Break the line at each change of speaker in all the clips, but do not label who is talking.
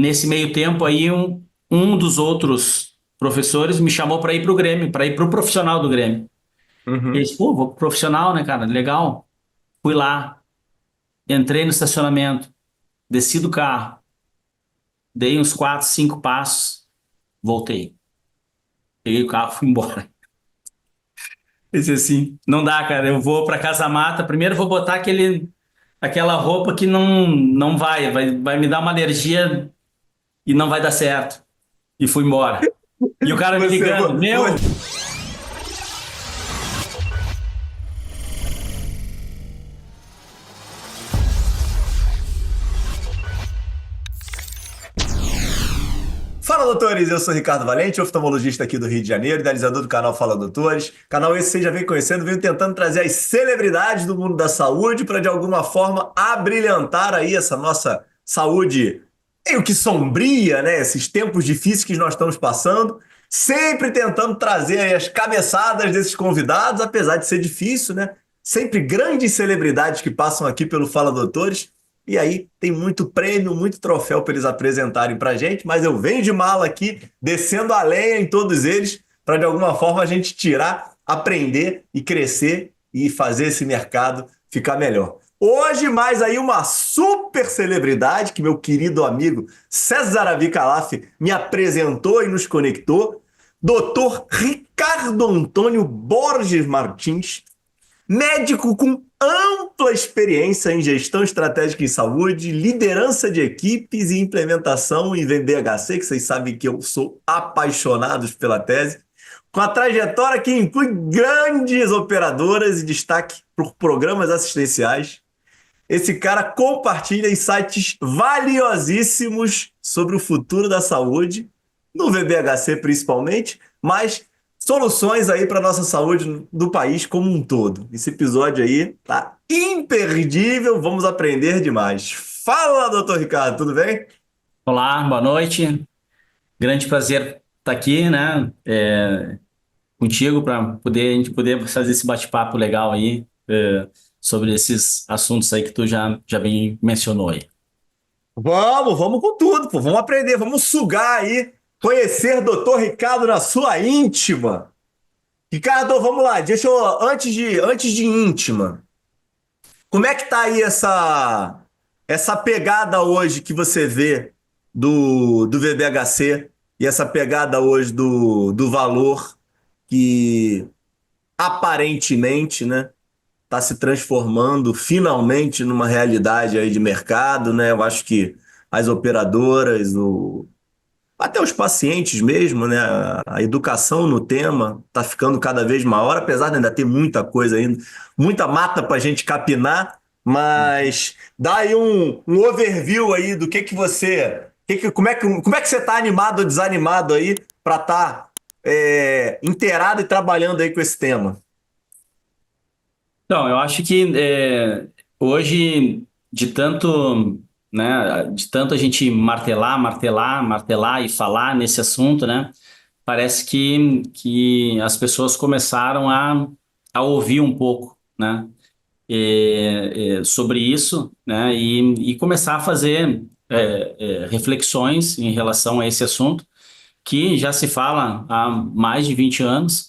nesse meio tempo aí, um dos outros professores me chamou para ir para o Grêmio, para ir para o profissional do Grêmio. Eu
Uhum.
disse, pô, vou pro profissional, né, cara? Legal. Fui lá, entrei no estacionamento, desci do carro, dei uns 4, 5 passos, voltei. Peguei o carro, fui embora. Eu disse assim, não dá, cara, eu vou para Casa Mata, primeiro eu vou botar aquela roupa que não vai me dar uma alergia e não vai dar certo. E fui embora. E o cara me
Você,
ligando, meu,
Fala, doutores! Eu sou Ricardo Valente, oftalmologista aqui do Rio de Janeiro, idealizador do canal Fala Doutores. Canal esse você já vem conhecendo, venho tentando trazer as celebridades do mundo da saúde para, de alguma forma, abrilhantar aí essa nossa saúde meio que sombria, né? Esses tempos difíceis que nós estamos passando. Sempre tentando trazer aí as cabeçadas desses convidados, apesar de ser difícil, né? Sempre grandes celebridades que passam aqui pelo Fala Doutores. E aí tem muito prêmio, muito troféu para eles apresentarem para a gente, mas eu venho de mala aqui, descendo a lenha em todos eles, para de alguma forma a gente tirar, aprender e crescer e fazer esse mercado ficar melhor. Hoje, mais aí uma super celebridade que meu querido amigo César Avicalaf me apresentou e nos conectou, Dr. Ricardo Antônio Borges Martins, médico com ampla experiência em gestão estratégica em saúde, liderança de equipes e implementação em VBHC, que vocês sabem que eu sou apaixonado pela tese, com a trajetória que inclui grandes operadoras e destaque por programas assistenciais. Esse cara compartilha insights valiosíssimos sobre o futuro da saúde, no VBHC principalmente, mas soluções aí para nossa saúde do país como um todo. Esse episódio aí tá imperdível, vamos aprender demais. Fala, doutor Ricardo, tudo bem?
olá, boa noite. Grande prazer estar aqui, né? Contigo para a gente poder fazer esse bate-papo legal aí, sobre esses assuntos aí que tu já bem mencionou aí.
Vamos com tudo, pô. Vamos aprender, vamos sugar aí, conhecer doutor Ricardo na sua íntima. Ricardo, vamos lá, deixa eu, antes de íntima, como é que tá aí essa pegada hoje que você vê do VBHC e essa pegada hoje do valor que aparentemente, né, está se transformando finalmente numa realidade aí de mercado, né? Eu acho que as operadoras, até os pacientes mesmo, né? A educação no tema está ficando cada vez maior, apesar de ainda ter muita coisa ainda, muita mata para a gente capinar, mas dá aí um overview aí do que você, como é que você está animado ou desanimado aí para estar inteirado e trabalhando aí com esse tema.
Então, eu acho que hoje, de tanto a gente martelar e falar nesse assunto, né? Parece que as pessoas começaram a ouvir um pouco, né? Sobre isso, né? E começar a fazer reflexões em relação a esse assunto, que já se fala há mais de 20 anos.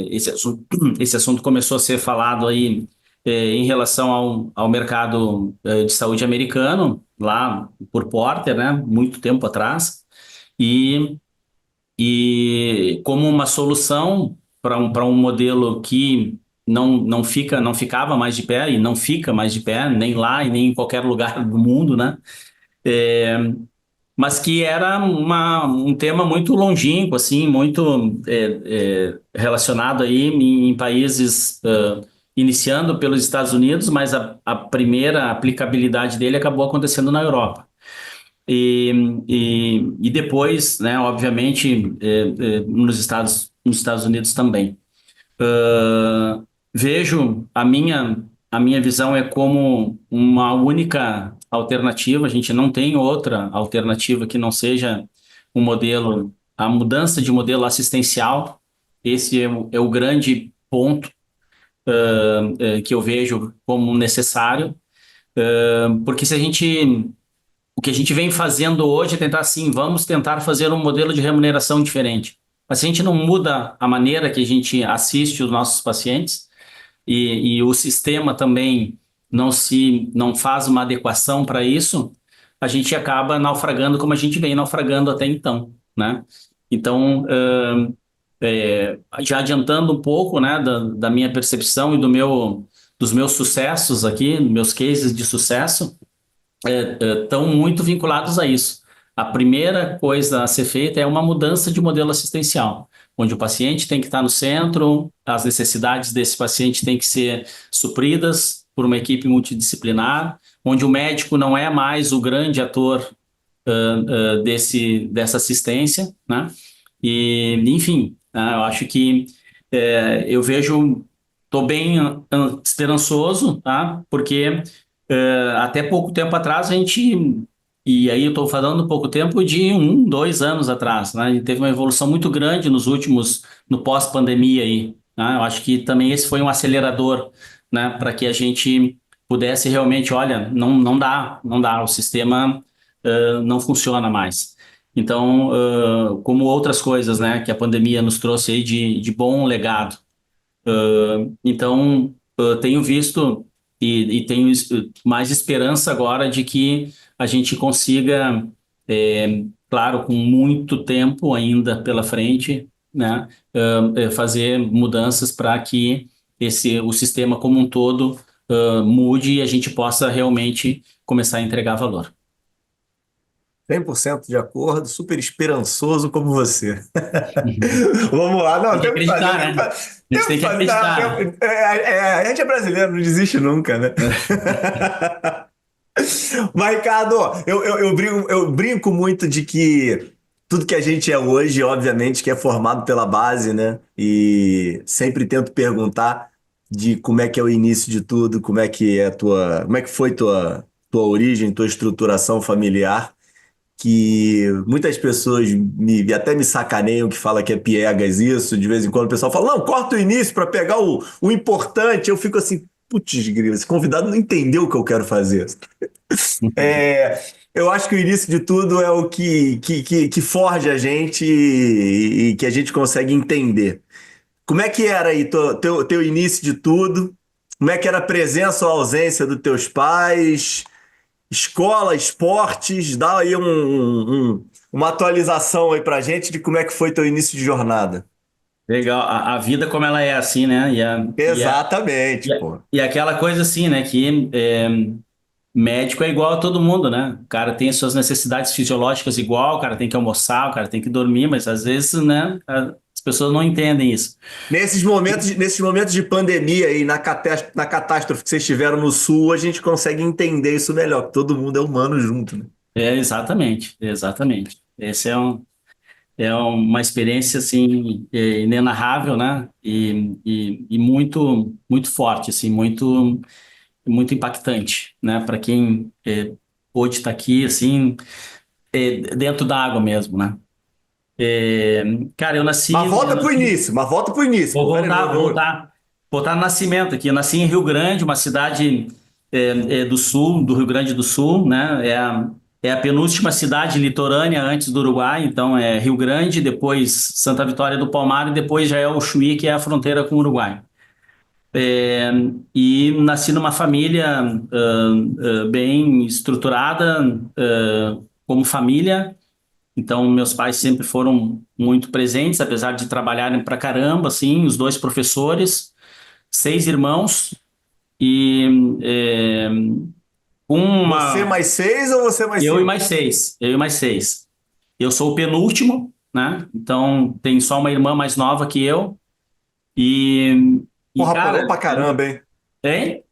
Esse assunto começou a ser falado aí em relação ao mercado de saúde americano, lá por Porter, né? Muito tempo atrás. E, e como uma solução para um modelo que não ficava mais de pé e não fica mais de pé, nem lá e nem em qualquer lugar do mundo, né? É, mas que era um tema muito longínquo, assim, muito relacionado aí em países, iniciando pelos Estados Unidos, mas a primeira aplicabilidade dele acabou acontecendo na Europa. E depois, né, obviamente, nos Estados Unidos também. Vejo a minha visão é como uma única alternativa. A gente não tem outra alternativa que não seja a mudança de modelo assistencial. Esse é o grande ponto que eu vejo como necessário, porque se a gente o que a gente vem fazendo hoje é tentar assim, vamos tentar fazer um modelo de remuneração diferente. Mas se a gente não muda a maneira que a gente assiste os nossos pacientes e o sistema também não faz uma adequação para isso, a gente acaba naufragando como a gente vem naufragando até então, né? Então, já adiantando um pouco, né, da minha percepção e dos meus sucessos aqui, meus cases de sucesso, estão muito vinculados a isso. A primeira coisa a ser feita é uma mudança de modelo assistencial, onde o paciente tem que estar no centro, as necessidades desse paciente têm que ser supridas por uma equipe multidisciplinar, onde o médico não é mais o grande ator dessa assistência, né? E, enfim, né, eu acho que eu vejo, estou bem esperançoso, tá? Porque até pouco tempo atrás a gente, e aí eu estou falando pouco tempo de 1, 2 anos atrás, né? A gente teve uma evolução muito grande no pós-pandemia aí, né? Eu acho que também esse foi um acelerador, né? Para que a gente pudesse realmente, olha, não dá, o sistema não funciona mais. Então, como outras coisas, né, que a pandemia nos trouxe aí de bom legado. Então, eu tenho visto e tenho mais esperança agora de que a gente consiga, claro, com muito tempo ainda pela frente, né, fazer mudanças para que o sistema como um todo, mude e a gente possa realmente começar a entregar valor.
100% de acordo, super esperançoso como você. Vamos lá, não,
Tem que
temos que fazer,
acreditar, né? A gente
temos
tem
que
que
fazer,
acreditar.
a gente é brasileiro, não desiste nunca, né? Mas, Ricardo, eu brinco muito de que tudo que a gente é hoje, obviamente, que é formado pela base, né? E sempre tento perguntar de como é que é o início de tudo, como é que foi tua origem, tua estruturação familiar, que muitas pessoas até me sacaneiam que fala que é piegas isso, de vez em quando o pessoal fala, não, corta o início para pegar o importante, eu fico assim, putz, grilo, esse convidado não entendeu o que eu quero fazer. É, eu acho que o início de tudo é o que forja a gente e que a gente consegue entender. Como é que era aí teu início de tudo? Como é que era a presença ou a ausência dos teus pais? Escola, esportes, dá aí uma atualização aí pra gente de como é que foi teu início de jornada.
Legal, a vida como ela é assim, né?
Exatamente, pô.
E aquela coisa assim, né? Que médico é igual a todo mundo, né? O cara tem as suas necessidades fisiológicas igual, o cara tem que almoçar, o cara tem que dormir, mas às vezes, né? As pessoas não entendem isso.
Nesses momentos de pandemia e na catástrofe que vocês tiveram no Sul, a gente consegue entender isso melhor, que todo mundo é humano junto, né?
Exatamente, exatamente. Esse é uma experiência assim inenarrável, né? E muito muito forte, assim, muito impactante, né? Para quem pôde estar aqui, assim, dentro da água mesmo, né? É, cara,
Mas volta pro início,
vou
pô. Peraí,
voltar no nascimento aqui. Eu nasci em Rio Grande, uma cidade do sul, do Rio Grande do Sul, né? É a penúltima cidade litorânea antes do Uruguai, então é Rio Grande, depois Santa Vitória do Palmar e depois já é o Chuí, que é a fronteira com o Uruguai. É, e nasci numa família bem estruturada, como família. Então, meus pais sempre foram muito presentes, apesar de trabalharem pra caramba, assim, os dois professores, 6 irmãos e
você
uma,
mais seis ou você mais
eu e
cinco?
mais 6, eu e mais 6. Eu sou o penúltimo, né? Então, tem só uma irmã mais nova que eu e, e
Porra,
cara,
apanhou pra caramba, hein?
hein?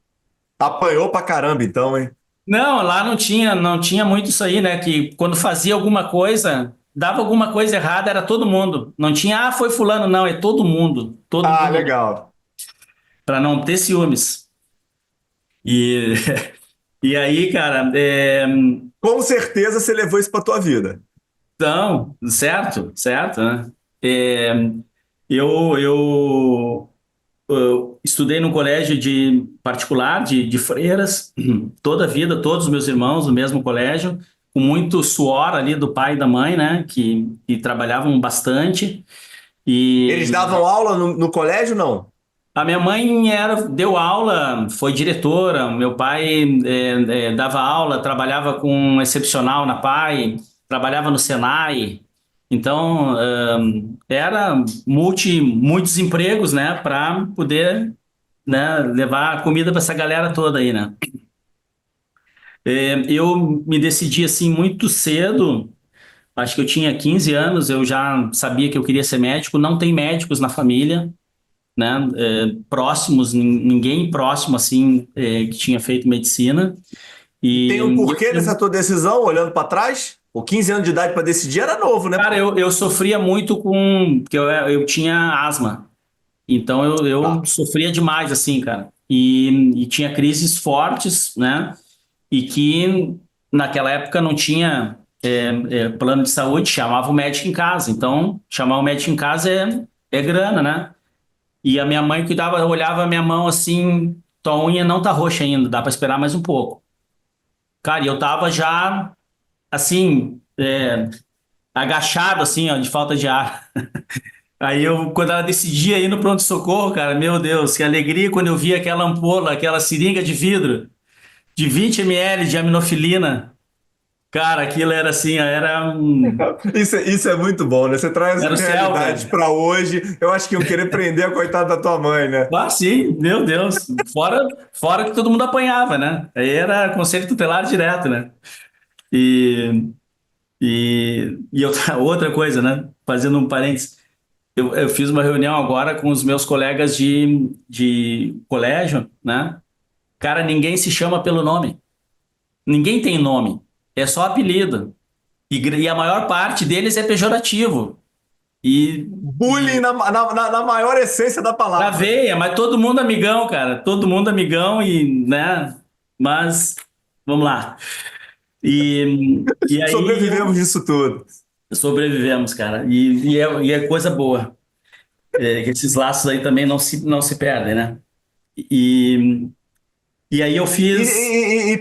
Apanhou pra caramba, então, hein?
Não, lá não tinha muito isso aí, né? Que quando fazia alguma coisa, dava alguma coisa errada, era todo mundo. Não tinha, foi fulano, não, é todo
Ah,
mundo,
legal.
para não ter ciúmes. E, e aí, cara,
Com certeza você levou isso pra tua vida.
então, certo, certo, né? É, eu estudei num colégio de particular, de freiras, toda a vida, todos os meus irmãos no mesmo colégio. com muito suor ali do pai e da mãe, né? Que trabalhavam bastante.
Eles
E
davam aula no colégio, não?
a minha mãe deu aula, foi diretora. Meu pai dava aula, trabalhava com excepcional na PAI, trabalhava no Senai. Então, era muitos empregos, né? Para poder, né, levar comida para essa galera toda aí, né? Eu me decidi assim muito cedo, acho que eu tinha 15 anos, eu já sabia que eu queria ser médico. Não tem médicos na família, né? Próximos, ninguém próximo assim, que tinha feito medicina.
E tem um
E
porquê dessa tua decisão, olhando para trás? O 15 anos de idade para decidir era novo, né,
cara,
pô?
eu sofria muito porque eu tinha asma. Então eu
Tá.
sofria demais, assim, cara. E tinha crises fortes, né? E que naquela época não tinha plano de saúde, chamava o médico em casa. Então, chamar o médico em casa é grana, né? E a minha mãe cuidava, olhava a minha mão assim, tua unha não tá roxa ainda, dá pra esperar mais um pouco. Cara, e eu tava já, assim, agachado, assim, ó, de falta de ar. Aí quando ela decidia ir no pronto-socorro, cara, meu Deus, que alegria quando eu via aquela ampola, aquela seringa de vidro de 20 ml de aminofilina. Cara, aquilo era assim, ó,
Isso é muito bom, né? Você traz
era
essa
o céu,
realidade
cara.
para hoje. Eu acho que iam querer prender a coitada da tua mãe, né?
Ah, sim, meu Deus. Fora que todo mundo apanhava, né? Aí era conselho tutelar direto, né? E, e outra coisa, né? Fazendo um parênteses, eu fiz uma reunião agora com os meus colegas de colégio, né? Cara, ninguém se chama pelo nome. Ninguém tem nome. É só apelido. E a maior parte deles é pejorativo. E,
Bullying
e
na maior essência da
na
palavra.
veia, mas todo mundo amigão, cara. Todo mundo amigão e, né? Mas, vamos lá. E aí
Sobrevivemos disso tudo.
sobrevivemos, cara. E é coisa boa. Que esses laços aí também não se perdem, né? E, e aí eu fiz.
E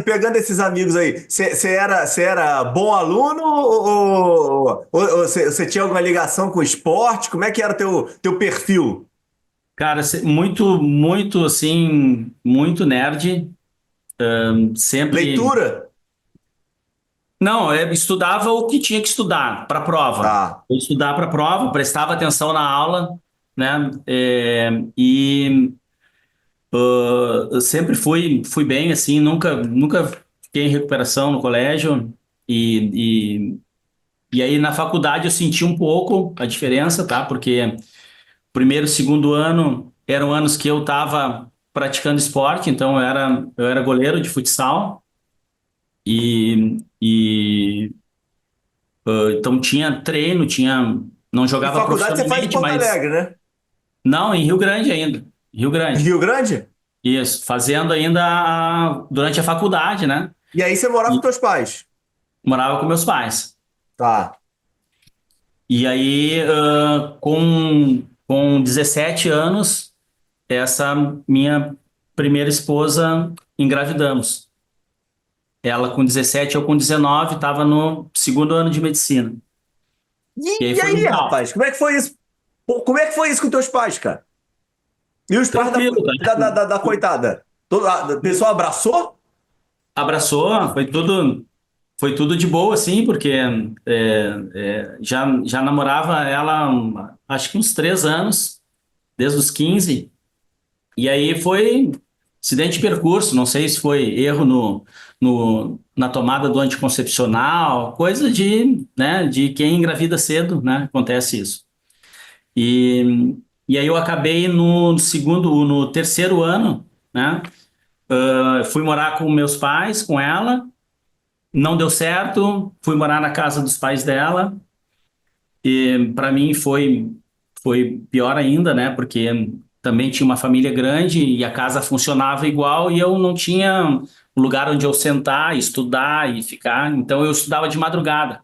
pegando esses amigos aí, você era bom aluno ou você tinha alguma ligação com o esporte? Como é que era teu perfil?
Cara, muito, muito assim, muito nerd, sempre.
Leitura?
Não, eu estudava o que tinha que estudar para a prova.
Tá.
Eu estudava para a prova, prestava atenção na aula, né? Eu sempre fui bem, assim, nunca fiquei em recuperação no colégio. E, e aí na faculdade eu senti um pouco a diferença, tá? Porque primeiro, segundo ano eram anos que eu estava praticando esporte, então eu era goleiro de futsal e então tinha treino, não
E
jogava
faculdade você faz em
profissionalmente,
Porto
mas
Alegre, né?
não, em Rio Grande ainda, Rio
Em
Grande.
Rio Grande?
Isso, fazendo ainda durante a faculdade, né?
E aí você morava com
E
teus pais?
morava com meus pais.
Tá.
E aí, com 17 anos, essa minha primeira esposa engravidamos. Ela com 17, eu com 19, estava no segundo ano de medicina. E aí
E
foi um
aí,
caos.
rapaz, como é que foi isso? Pô, como é que foi isso com teus pais, cara? E os pais da,
Tranquilo,
da,
tá?
da, da- da coitada? A pessoa abraçou?
Abraçou, foi tudo de boa, assim, porque já namorava ela, acho que uns 3 anos, desde os 15. E aí foi acidente de percurso, não sei se foi erro na tomada do anticoncepcional, coisa de quem engravida cedo, né? Acontece isso. E aí eu acabei no terceiro ano, né? Fui morar com meus pais, com ela, não deu certo, fui morar na casa dos pais dela, e para mim foi pior ainda, né? Porque também tinha uma família grande e a casa funcionava igual e eu não tinha um lugar onde eu sentar, estudar e ficar. Então eu estudava de madrugada.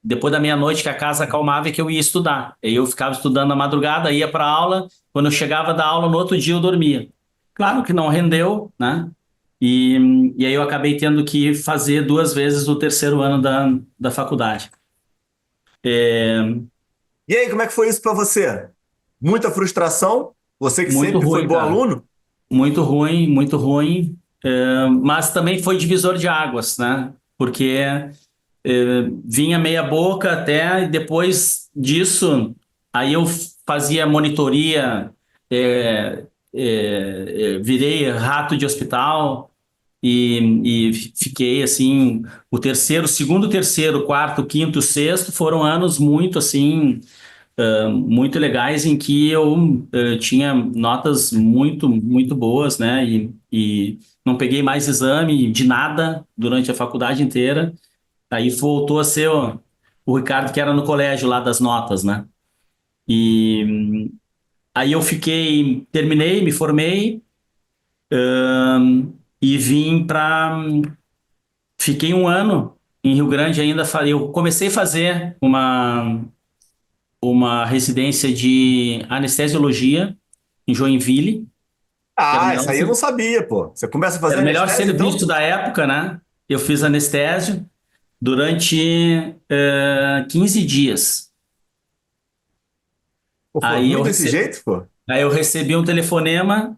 Depois da meia-noite que a casa acalmava é que eu ia estudar. Aí eu ficava estudando na madrugada, ia para aula. Quando eu chegava da aula no outro dia eu dormia. Claro que não rendeu, né? E aí eu acabei tendo que fazer 2 vezes o terceiro ano da faculdade. É,
E aí, como é que foi isso para você? Muita frustração? Você que
muito
sempre foi
ruim,
bom
cara.
aluno?
Muito ruim, muito ruim. Mas também foi divisor de águas, né? Porque vinha meia boca até, e depois disso, aí eu fazia monitoria, é, virei rato de hospital e fiquei assim, o terceiro, segundo, terceiro, quarto, quinto, sexto foram anos muito assim, muito legais em que eu tinha notas muito, muito boas, né? E não peguei mais exame de nada durante a faculdade inteira. Aí voltou a ser o Ricardo que era no colégio lá das notas, né? E aí eu fiquei, terminei, me formei, e vim para. Fiquei um ano em Rio Grande ainda. Eu comecei a fazer uma residência de anestesiologia em Joinville, que
Ah, isso aí eu não sabia, pô. Você começa a fazer
era o melhor
anestésio, então?
serviço da época, né? Eu fiz anestésio durante 15 dias.
Pô, foi
Aí
ruim
eu
desse
recebi.
jeito, pô?
Aí eu recebi um telefonema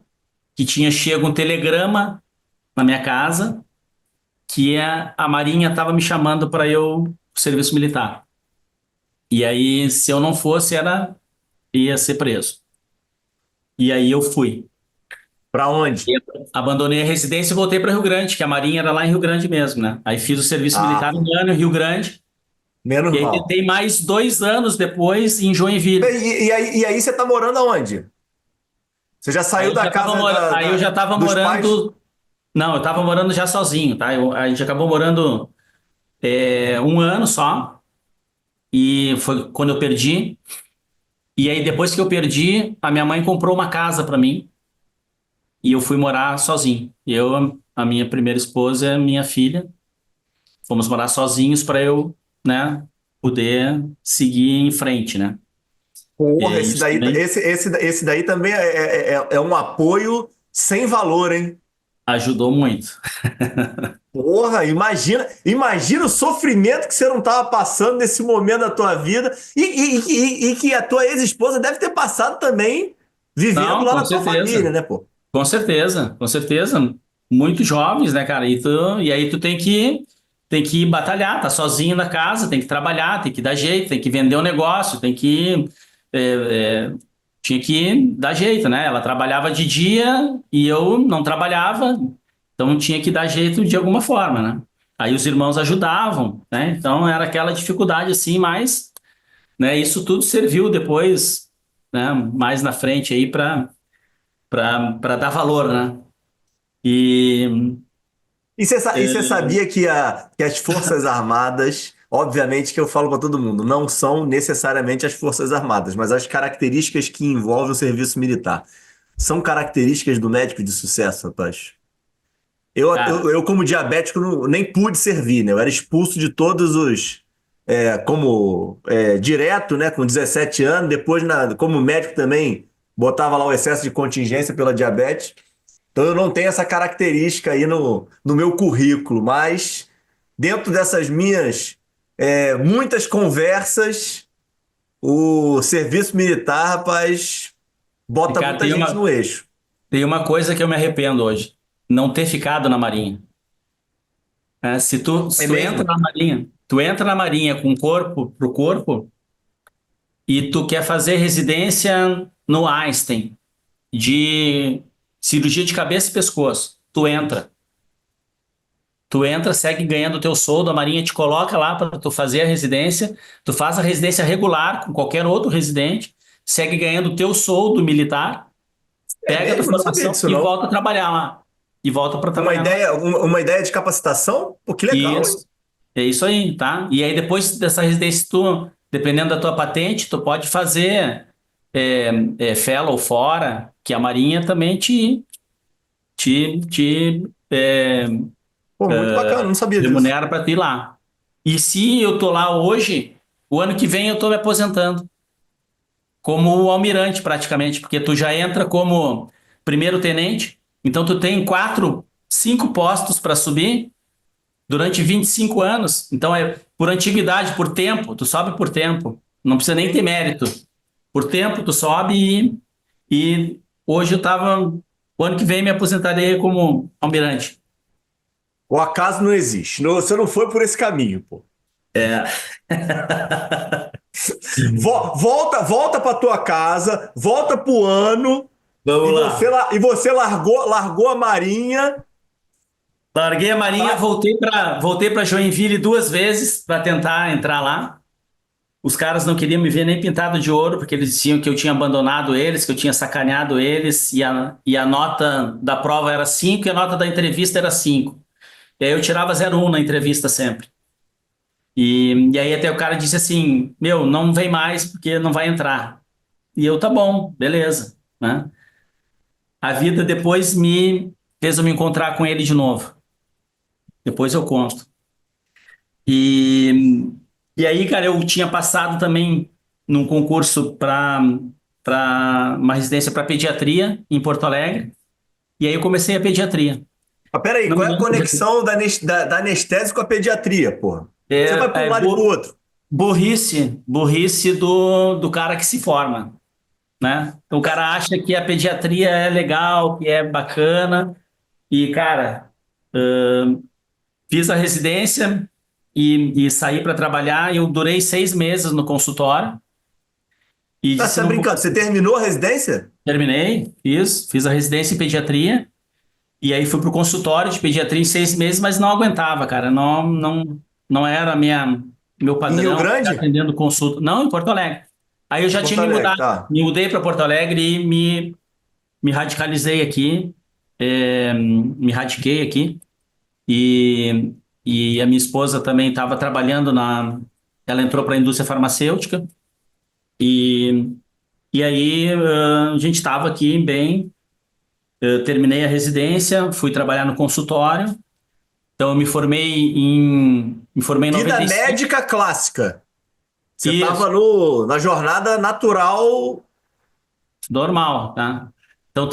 que tinha chego um telegrama na minha casa que a Marinha estava me chamando para eu pro serviço militar. E aí, se eu não fosse, ia ser preso. E aí eu fui.
Pra onde?
Abandonei a residência e voltei para Rio Grande, que a Marinha era lá em Rio Grande mesmo, né? Aí fiz o serviço
Ah,
militar um ano em Rio Grande
menos
e aí
mal.
tentei mais 2 anos depois em Joinville.
E aí você tá morando aonde? Você já saiu da casa
Aí eu já estava
dos pais?
morando. Não, eu estava morando já sozinho, tá? A gente acabou morando um ano só. E foi quando eu perdi. E aí, depois que eu perdi, a minha mãe comprou uma casa para mim e eu fui morar sozinho. Eu, a minha primeira esposa e a minha filha, fomos morar sozinhos para eu, né, poder seguir em frente, né?
Porra,
E
esse
isso
daí,
também
esse daí também é um apoio sem valor, hein?
ajudou muito.
Porra, imagina o sofrimento que você não estava passando nesse momento da tua vida e que a tua ex-esposa deve ter passado também vivendo
Não,
lá
com
na tua família,
certeza.
né, pô?
Com certeza, com certeza. Muito jovens, né, cara? E aí tu tem que batalhar, tá sozinho na casa, tem que trabalhar, tem que dar jeito, tem que vender o negócio, é, é, tinha que dar jeito, né? Ela trabalhava de dia e eu não trabalhava, então tinha que dar jeito de alguma forma, né? Aí os irmãos ajudavam, né? Então era aquela dificuldade assim, mas, né, isso tudo serviu depois, né, mais na frente aí para dar valor, né? E
E você sabia que as Forças Armadas, obviamente que eu falo para todo mundo, não são necessariamente as Forças Armadas, mas as características que envolvem o serviço militar. São características do médico de sucesso, rapaz.
cara,
Eu como diabético, nem pude servir, né? Eu era expulso de todos os. Como direto, né? Com 17 anos, depois, como médico também, botava lá o excesso de contingência pela diabetes. Então eu não tenho essa característica aí no meu currículo, mas dentro dessas minhas muitas conversas, o serviço militar, rapaz,
e,
bota
cara,
muita
tem
gente no
uma,
eixo.
tem uma coisa que eu me arrependo hoje, não ter ficado na Marinha. Se tu,
É
se tu entra
mesmo?
na Marinha, tu entra na Marinha com corpo pro corpo e tu quer fazer residência no Einstein de cirurgia de cabeça e pescoço, tu entra. Tu entra, segue ganhando o teu soldo, a Marinha te coloca lá para tu fazer a residência, tu faz a residência regular com qualquer outro residente, segue ganhando o teu soldo militar,
É
pega a tua
mesmo? Eu não sabia
formação
disso,
e
não.
volta a trabalhar lá. E volta para
Uma
trabalhar lá.
ideia, uma ideia de capacitação? Pô, que legal, hein?
Isso. É isso aí, tá? E aí depois dessa residência, tu, dependendo da tua patente, tu pode fazer fellow fora, que a Marinha também te
Pô, muito bacana, não sabia disso.
remunera para tu ir lá. E se eu tô lá hoje, o ano que vem eu tô me aposentando como almirante praticamente, porque tu já entra como primeiro tenente, então tu tem quatro. 5 postos para subir durante 25 anos. Então, é por antiguidade, por tempo, tu sobe por tempo. Não precisa nem ter mérito. Por tempo, tu sobe e hoje eu tava. O ano que vem me aposentarei como almirante.
O acaso não existe. Você não foi por esse caminho, pô.
É.
Volta para tua casa, volta pro ano e
Vamos
você,
lá.
e você largou a Marinha.
Larguei a Marinha,
Tá?
voltei para Joinville 2 vezes para tentar entrar lá. Os caras não queriam me ver nem pintado de ouro, porque eles diziam que eu tinha abandonado eles, que eu tinha sacaneado eles, e a nota da prova era 5 e a nota da entrevista era 5. E aí eu tirava 0,1 na entrevista sempre. E aí até o cara disse assim, meu, não vem mais porque não vai entrar. E eu, tá bom, beleza, né? A vida depois me fez eu me encontrar com ele de novo. Depois eu conto. E, e aí, cara, eu tinha passado também num concurso para uma residência para pediatria em Porto Alegre. E aí eu comecei a pediatria.
Mas peraí,
Não me
qual é a
lembro.
conexão da anestésio com a pediatria, porra? Você vai para um
É
lado e para o outro.
burrice do cara que se forma, né? Então, o cara acha que a pediatria é legal, que é bacana. E, cara, fiz a residência e saí para trabalhar. Eu durei 6 meses no consultório e
Tá, você
disse,
tá
não vou.
brincando? Você terminou a residência?
Terminei, fiz a residência em pediatria e aí fui pro consultório de pediatria em 6 meses, mas não aguentava, cara. Não era meu
Em Rio
padrão ficar
Grande?
atendendo consulta. Não, em Porto Alegre. Aí eu já tinha
Porto
me
Alegre,
mudado,
tá.
me mudei para Porto Alegre e me radicalizei aqui, me radiquei aqui e, e a minha esposa também estava trabalhando ela entrou para a indústria farmacêutica e, e aí a gente estava aqui bem. Eu terminei a residência, fui trabalhar no consultório. Então, eu me formei em
Vida
95,
médica clássica. Você
isso,
estava na jornada natural.
normal, tá? Então,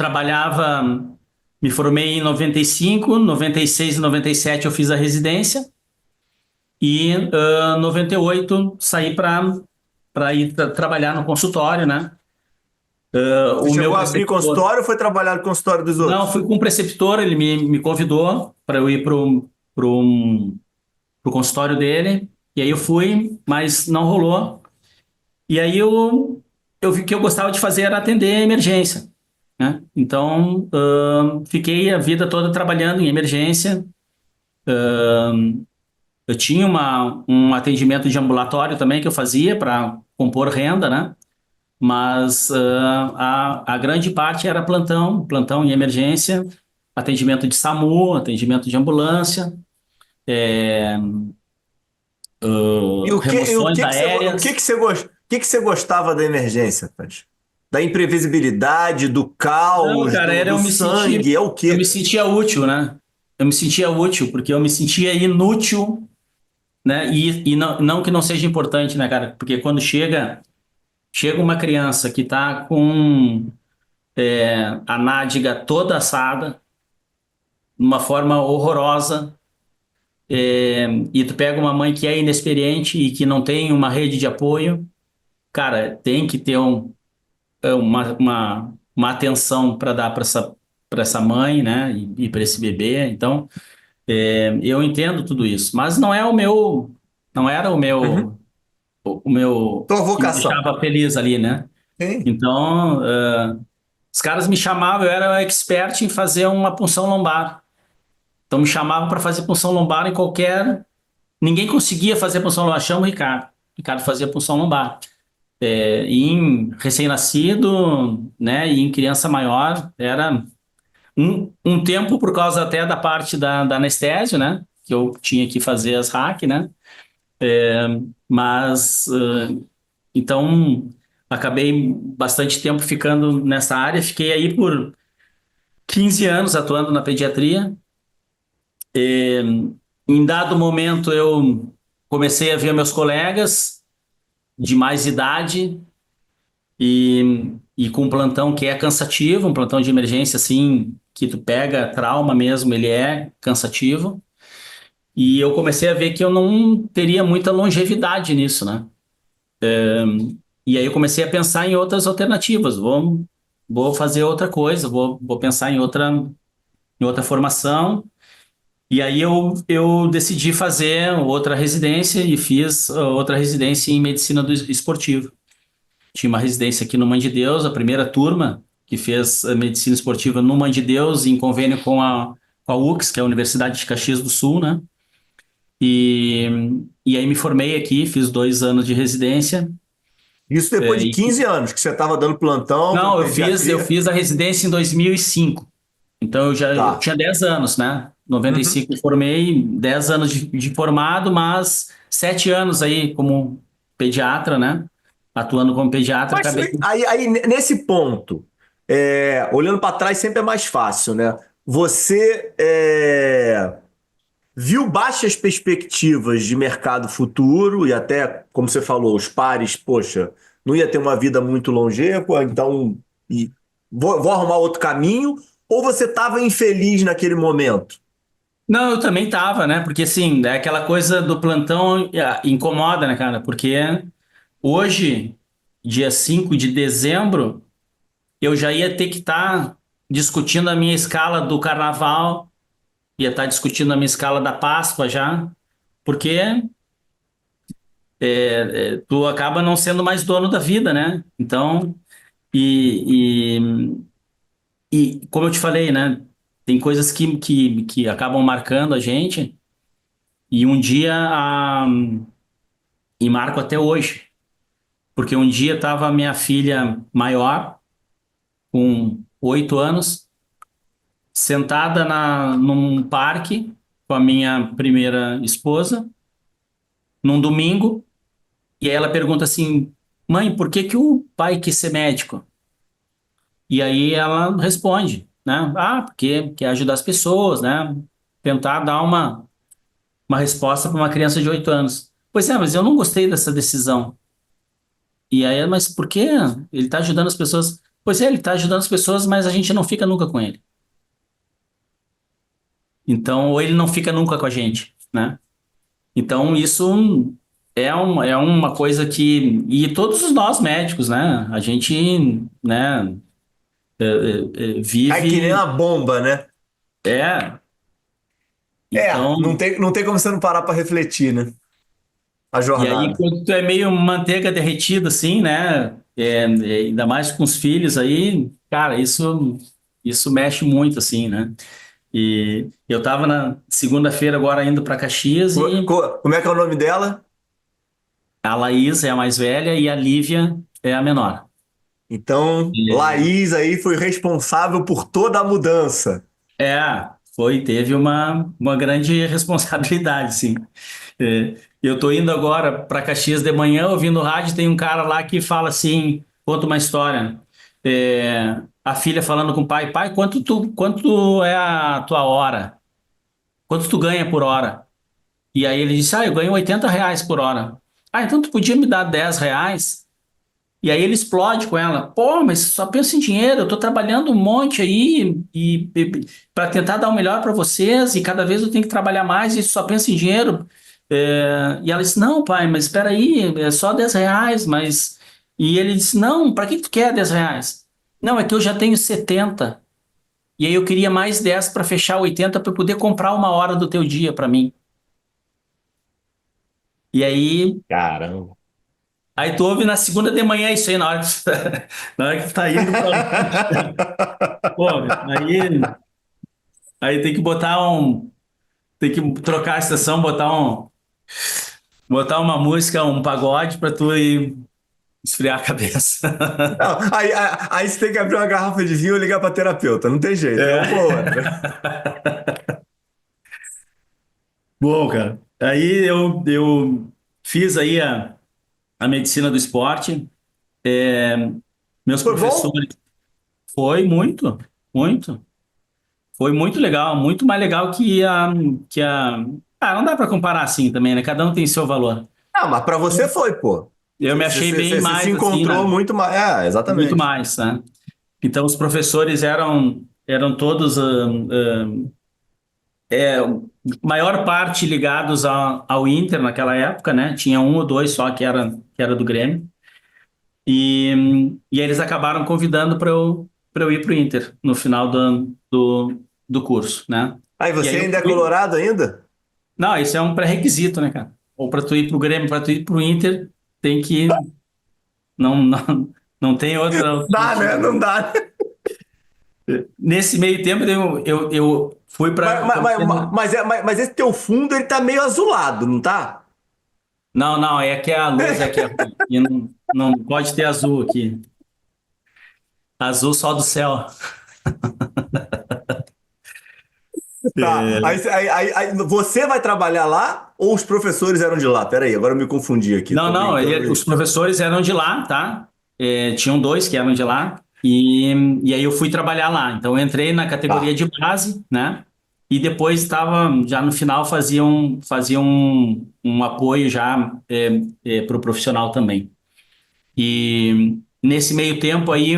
me formei em 95, 96 e 97 eu fiz a residência e 98 saí para ir trabalhar no consultório, né?
Você
O meu
chegou a abrir
preceptor,
consultório ou foi trabalhar no consultório dos
não,
outros?
fui com o preceptor, ele me convidou para eu ir pro consultório dele, e aí eu fui, mas não rolou. E aí eu vi que eu gostava de fazer era atender emergência, né? Então, fiquei a vida toda trabalhando em emergência. Eu tinha um atendimento de ambulatório também que eu fazia para compor renda, né? Mas a grande parte era plantão, plantão em emergência, atendimento de SAMU, atendimento de ambulância,
E
remoções
o que
aéreas.
que você, o que que você gostava da emergência, Tati? Da imprevisibilidade, do
Não,
caos,
cara,
do sangue, é o
eu me
quê?
sentia útil, né? Eu me sentia útil, porque eu me sentia inútil, né? E não que não seja importante, né, cara? Porque quando chega uma criança que tá com a nádega toda assada, de uma forma horrorosa, e tu pega uma mãe que é inexperiente e que não tem uma rede de apoio, cara, tem que ter uma atenção para dar para essa mãe, né? E para esse bebê. Então, eu entendo tudo isso, mas não era
Uhum.
o meu
Tua
que me
vocação.
deixava feliz ali, né?
Sim.
Então, os caras me chamavam, eu era expert em fazer uma punção lombar. Então, me chamavam para fazer punção lombar em qualquer. Ninguém conseguia fazer punção lombar. Chama o Ricardo. O Ricardo fazia punção lombar. Em recém-nascido, né? E em criança maior, era um tempo por causa até da parte da anestésio, né? Que eu tinha que fazer as hack, né? Mas então acabei bastante tempo ficando nessa área. Fiquei aí por 15 anos atuando na pediatria. Em dado momento eu comecei a ver meus colegas de mais idade e com um plantão que é cansativo, um plantão de emergência assim, que tu pega trauma mesmo, ele é cansativo. E eu comecei a ver que eu não teria muita longevidade nisso, né? E aí eu comecei a pensar em outras alternativas. Vou fazer outra coisa, vou pensar em outra formação. E aí eu decidi fazer outra residência e fiz outra residência em medicina do esportivo. Tinha uma residência aqui no Mãe de Deus, a primeira turma que fez medicina esportiva no Mãe de Deus, em convênio com a UX, que é a Universidade de Caxias do Sul, né? E, e aí me formei aqui, fiz 2 anos de residência.
Isso depois de 15 anos que você estava dando plantão para
Não, eu
pediatria.
fiz a residência em 2005. Então eu
Tá.
tinha 10 anos, né?
Uhum.
95 eu formei, 10 anos de formado, mas 7 anos aí como pediatra, né? Atuando como pediatra,
Mas
acabei.
nesse ponto, olhando para trás sempre é mais fácil, né? Você viu baixas perspectivas de mercado futuro e até, como você falou, os pares, poxa, não ia ter uma vida muito longeva, então e vou arrumar outro caminho, ou você estava infeliz naquele momento?
Não, eu também tava, né? Porque assim, é aquela coisa do plantão incomoda, né, cara? Porque hoje, dia 5 de dezembro, eu já ia ter que estar discutindo a minha escala do carnaval, ia estar discutindo a minha escala da Páscoa já, porque tu acaba não sendo mais dono da vida, né? Então, e, como eu te falei, né? Tem coisas que acabam marcando a gente, e um dia, e marco até hoje, porque um dia estava minha filha maior, com 8 anos, sentada num parque com a minha primeira esposa, num domingo, e aí ela pergunta assim: mãe, por que que o pai quis ser médico? E aí ela responde, né? Ah, porque quer ajudar as pessoas, né? Tentar dar uma resposta para uma criança de 8 anos. Pois é, mas eu não gostei dessa decisão. E aí, mas por quê? Ele está ajudando as pessoas. Pois é, ele está ajudando as pessoas, mas a gente não fica nunca com ele. Então, ou ele não fica nunca com a gente, né? Então, isso é uma coisa que. E todos nós médicos, né? A gente, né,
Cai que nem
vive.
uma bomba, né?
É. Então.
Não tem como você não parar para refletir, né? A
E aí,
jornada.
quando tu é meio manteiga derretida, assim, né? Ainda mais com os filhos aí, cara, isso mexe muito, assim, né? E eu tava na segunda-feira agora indo para Caxias e
Como é que é o nome dela?
a Laís é a mais velha e a Lívia é a menor.
Então,
E,
Laís aí foi responsável por toda a mudança.
teve uma grande responsabilidade, sim. Eu tô indo agora para Caxias de manhã, ouvindo rádio, tem um cara lá que fala assim, conta uma história. A filha falando com o pai: pai, quanto é a tua hora? Quanto tu ganha por hora? E aí ele disse: eu ganho R$ 80 por hora. Ah, então tu podia me dar R$ 10? E aí ele explode com ela: pô, mas só pensa em dinheiro, eu tô trabalhando um monte aí e para tentar dar o melhor para vocês, e cada vez eu tenho que trabalhar mais e só pensa em dinheiro. E ela disse: não, pai, mas espera aí, é só R$ 10, mas... E ele disse: não, para que tu quer R$ 10? Não, é que eu já tenho 70. E aí eu queria mais 10 para fechar 80 para poder comprar uma hora do teu dia para mim. E
Caramba.
aí tu ouve na segunda de manhã isso aí, na hora que na hora que tu tá indo para... Pô, aí tem que tem que trocar a estação, botar uma música, um pagode para tu ir esfriar a cabeça.
Não, aí você tem que abrir uma garrafa de vinho e ligar para terapeuta. Não tem jeito, é uma ou
É.
outra.
Bom, cara. Aí eu fiz aí a medicina do esporte. Meus
Foi bom?
professores, foi muito, muito. Foi muito legal, muito mais legal que a... Ah, não dá para comparar assim também, né? Cada um tem seu valor.
Ah, mas para você foi, pô.
eu me achei bem
Você se
mais assim,
encontrou
né?
muito mais. É,
Muito
exatamente.
mais, né? Então, os professores eram todos, maior parte ligados ao Inter naquela época, né? Tinha um ou dois só que era do Grêmio. E eles acabaram convidando para eu ir para o Inter no final do curso, né?
Aí
E aí
você
eu
ainda é
fui.
colorado ainda?
Não, isso é um pré-requisito, né, cara? Ou para tu ir para o Grêmio, para tu ir para o Inter, tem que. Não, não, não tem outra
Dá, né?
alternativa.
Não dá, né?
Nesse meio tempo, eu fui
Mas,
para.
mas, mas esse teu fundo, ele tá meio azulado, não tá?
Não, não, é que a luz é que é ruim. E não pode ter azul aqui. Azul só do céu.
Tá.
É,
Aí você vai trabalhar lá ou os professores eram de lá? Peraí, agora eu me confundi aqui.
Não,
Tô
não,
brincando
os
aí.
professores eram de lá, tá? Tinham dois que eram de lá. E aí eu fui trabalhar lá. Então eu entrei na categoria
Tá.
de base, né? E depois estava, já no final, fazia um apoio já para o profissional também. E nesse meio tempo aí,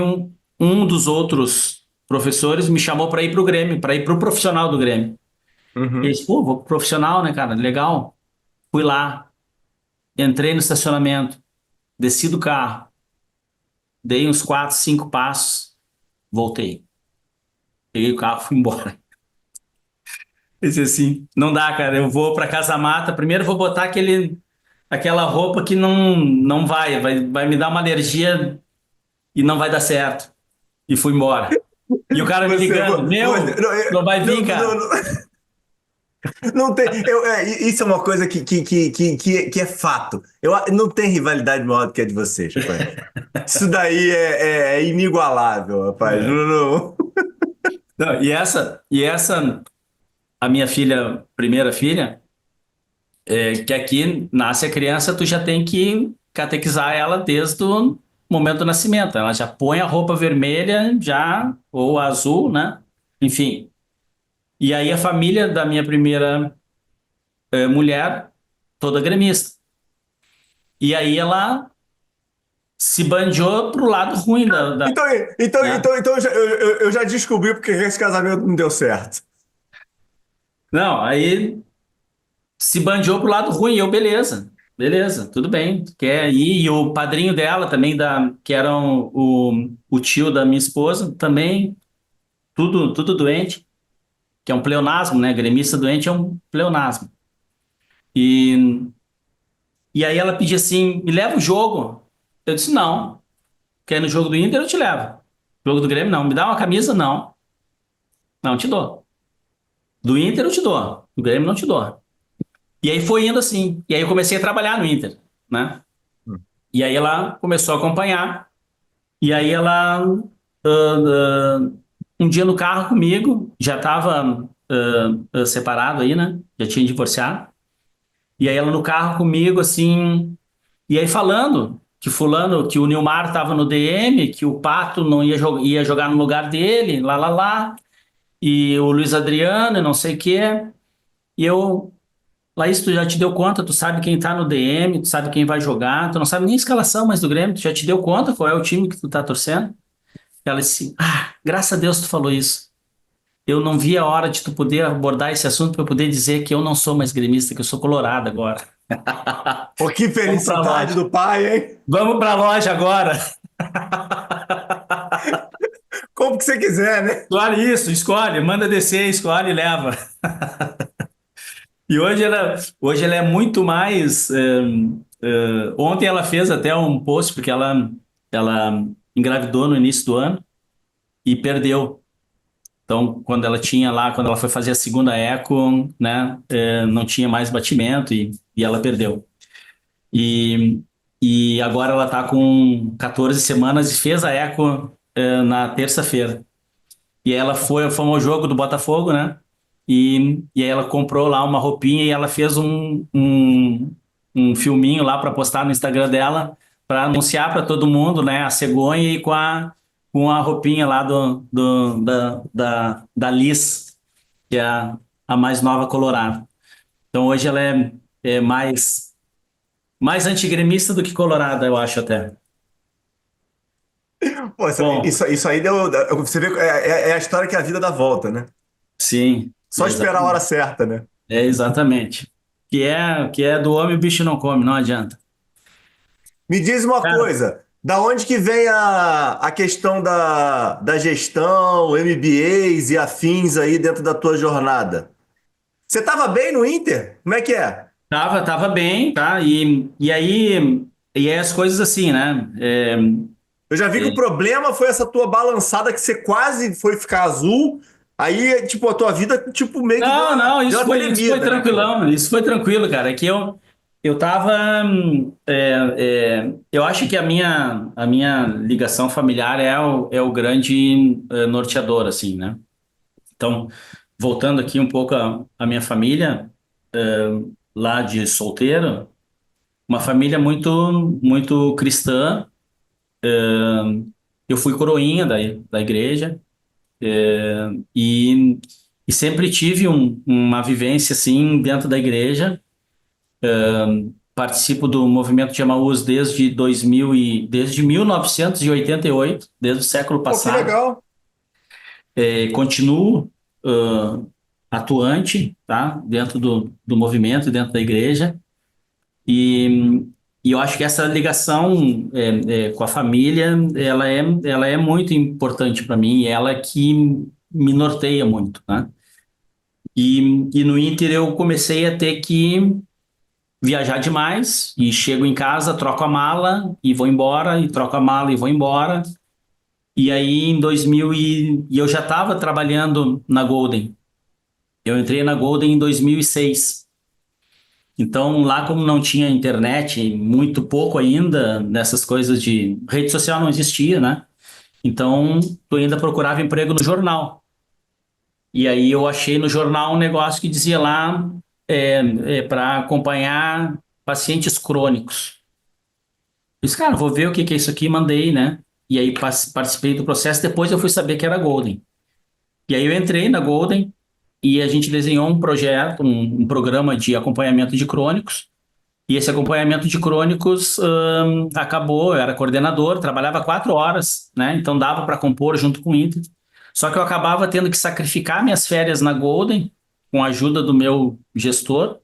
um dos outros professores me chamou para ir para o Grêmio, para ir para o profissional do Grêmio. E eu
Uhum.
disse, pô, vou pro profissional, né, cara? Legal. Fui lá, entrei no estacionamento, desci do carro, dei uns 4, 5 passos, voltei. Peguei o carro, fui embora. Disse assim, não dá, cara, eu vou para Casa Mata, primeiro eu vou botar aquela roupa que não vai me dar uma alergia e não vai dar certo. E fui embora. E o cara me
Você,
ligando,
você,
meu, não vai vir, cara.
não tem. Isso é uma coisa que é fato. Não tem rivalidade maior do que a de vocês, rapaz. Isso daí é inigualável, rapaz. Não,
É.
não.
Não, e essa, a minha filha, primeira filha, que aqui nasce a criança, tu já tem que catequizar ela desde o momento do nascimento. Ela já põe a roupa vermelha, já, ou azul, né? Enfim. E aí a família da minha primeira mulher, toda gremista. E aí ela se bandiou pro lado ruim
Então, então,
né?
então, então eu já descobri porque esse casamento não deu certo.
Não, aí se bandiou pro lado ruim, eu, beleza, beleza, tudo bem, tu quer ir, e o padrinho dela também, que era o tio da minha esposa, também, tudo doente, que é um pleonasmo, né? Gremista doente é um pleonasmo. E, e aí ela pedia assim, me leva o jogo. Eu disse, não, quer ir no jogo do Inter, eu te levo. Jogo do Grêmio, não. Me dá uma camisa, não. Não te dou. Do Inter eu te dou, do Grêmio não te dou. E aí foi indo assim. E aí eu comecei a trabalhar no Inter, né? E aí ela começou a acompanhar. E aí ela, um dia no carro comigo, já estava separado aí, né? Já tinha divorciado. E aí ela no carro comigo, assim, e aí falando que fulano, que o Nilmar estava no DM, que o Pato não ia jogar no lugar dele, lá, lá, lá, e o Luiz Adriano, e não sei o quê. E eu, Laís, tu já te deu conta, tu sabe quem tá no DM, tu sabe quem vai jogar, tu não sabe nem a escalação mais do Grêmio, tu já te deu conta qual é o time que tu tá torcendo? Ela disse, graças a Deus tu falou isso. Eu não vi a hora de tu poder abordar esse assunto para eu poder dizer que eu não sou mais gremista, que eu sou colorado agora.
Pô, que
Vamos pra
felicidade
loja.
do pai, hein?
Vamos pra loja agora.
Como que você quiser, né?
Escolhe isso, escolhe, manda descer, escolhe e leva. E hoje ela é muito mais. Ontem ela fez até um post, porque ela engravidou no início do ano e perdeu. Então, quando ela foi fazer a segunda eco, né, não tinha mais batimento e ela perdeu. E, e agora ela está com 14 semanas e fez a eco, na terça-feira. E ela foi ao jogo do Botafogo, né? E aí ela comprou lá uma roupinha e ela fez um filminho lá para postar no Instagram dela, para anunciar para todo mundo, né? A cegonha e com a roupinha lá da Liz, que é a mais nova Colorado. Então hoje ela é mais. Mais antigremista do que colorado, eu acho até.
Pô,
Bom,
isso aí deu. Você vê, é a história que a vida dá volta, né?
sim,
Só esperar a hora
exatamente.
certa, né?
É exatamente. Que é do homem, o bicho não come, não adianta.
Me diz uma
Cara,
coisa, da onde que vem a questão da gestão, MBAs e afins aí dentro da tua jornada? Você estava bem no Inter? Como é que é?
tava bem, tá? E aí as coisas assim, né?
Eu já vi que o
É,
problema foi essa tua balançada que você quase foi ficar azul. Aí, tipo, a tua vida, tipo, meio que
não, não,
deu uma
isso foi
tremida, né, pô?
tranquilão, isso foi tranquilo, cara. É que eu tava, eu acho que a minha ligação familiar é o grande norteador, assim, né? Então, voltando aqui um pouco a minha família, lá de solteiro, uma família muito cristã. Eu fui coroinha da igreja, e, e sempre tive uma vivência assim dentro da igreja. Participo do movimento de Emaús desde 1988, desde o século
Pô, que
passado.
legal.
Continuo atuante, tá? Dentro do movimento, dentro da igreja. E, e eu acho que essa ligação com a família, ela é muito importante para mim, e ela é que me norteia muito, né? E no Inter eu comecei a ter que viajar demais, e chego em casa, troco a mala e vou embora, e troco a mala e vou embora. E aí em 2000 e eu já estava trabalhando na Golden. Eu entrei na Golden em 2006. Então, lá como não tinha internet, muito pouco ainda, nessas coisas de rede social não existia, né? Então, tu ainda procurava emprego no jornal. E aí eu achei no jornal um negócio que dizia lá para acompanhar pacientes crônicos. Eu disse, cara, vou ver o que que é isso aqui, mandei, né? E aí participei do processo, depois eu fui saber que era Golden. E aí eu entrei na Golden e a gente desenhou um projeto, um programa de acompanhamento de crônicos. E esse acompanhamento de crônicos acabou, eu era coordenador, trabalhava 4 horas, né? Então dava para compor junto com o Inter. Só que eu acabava tendo que sacrificar minhas férias na Golden, com a ajuda do meu gestor,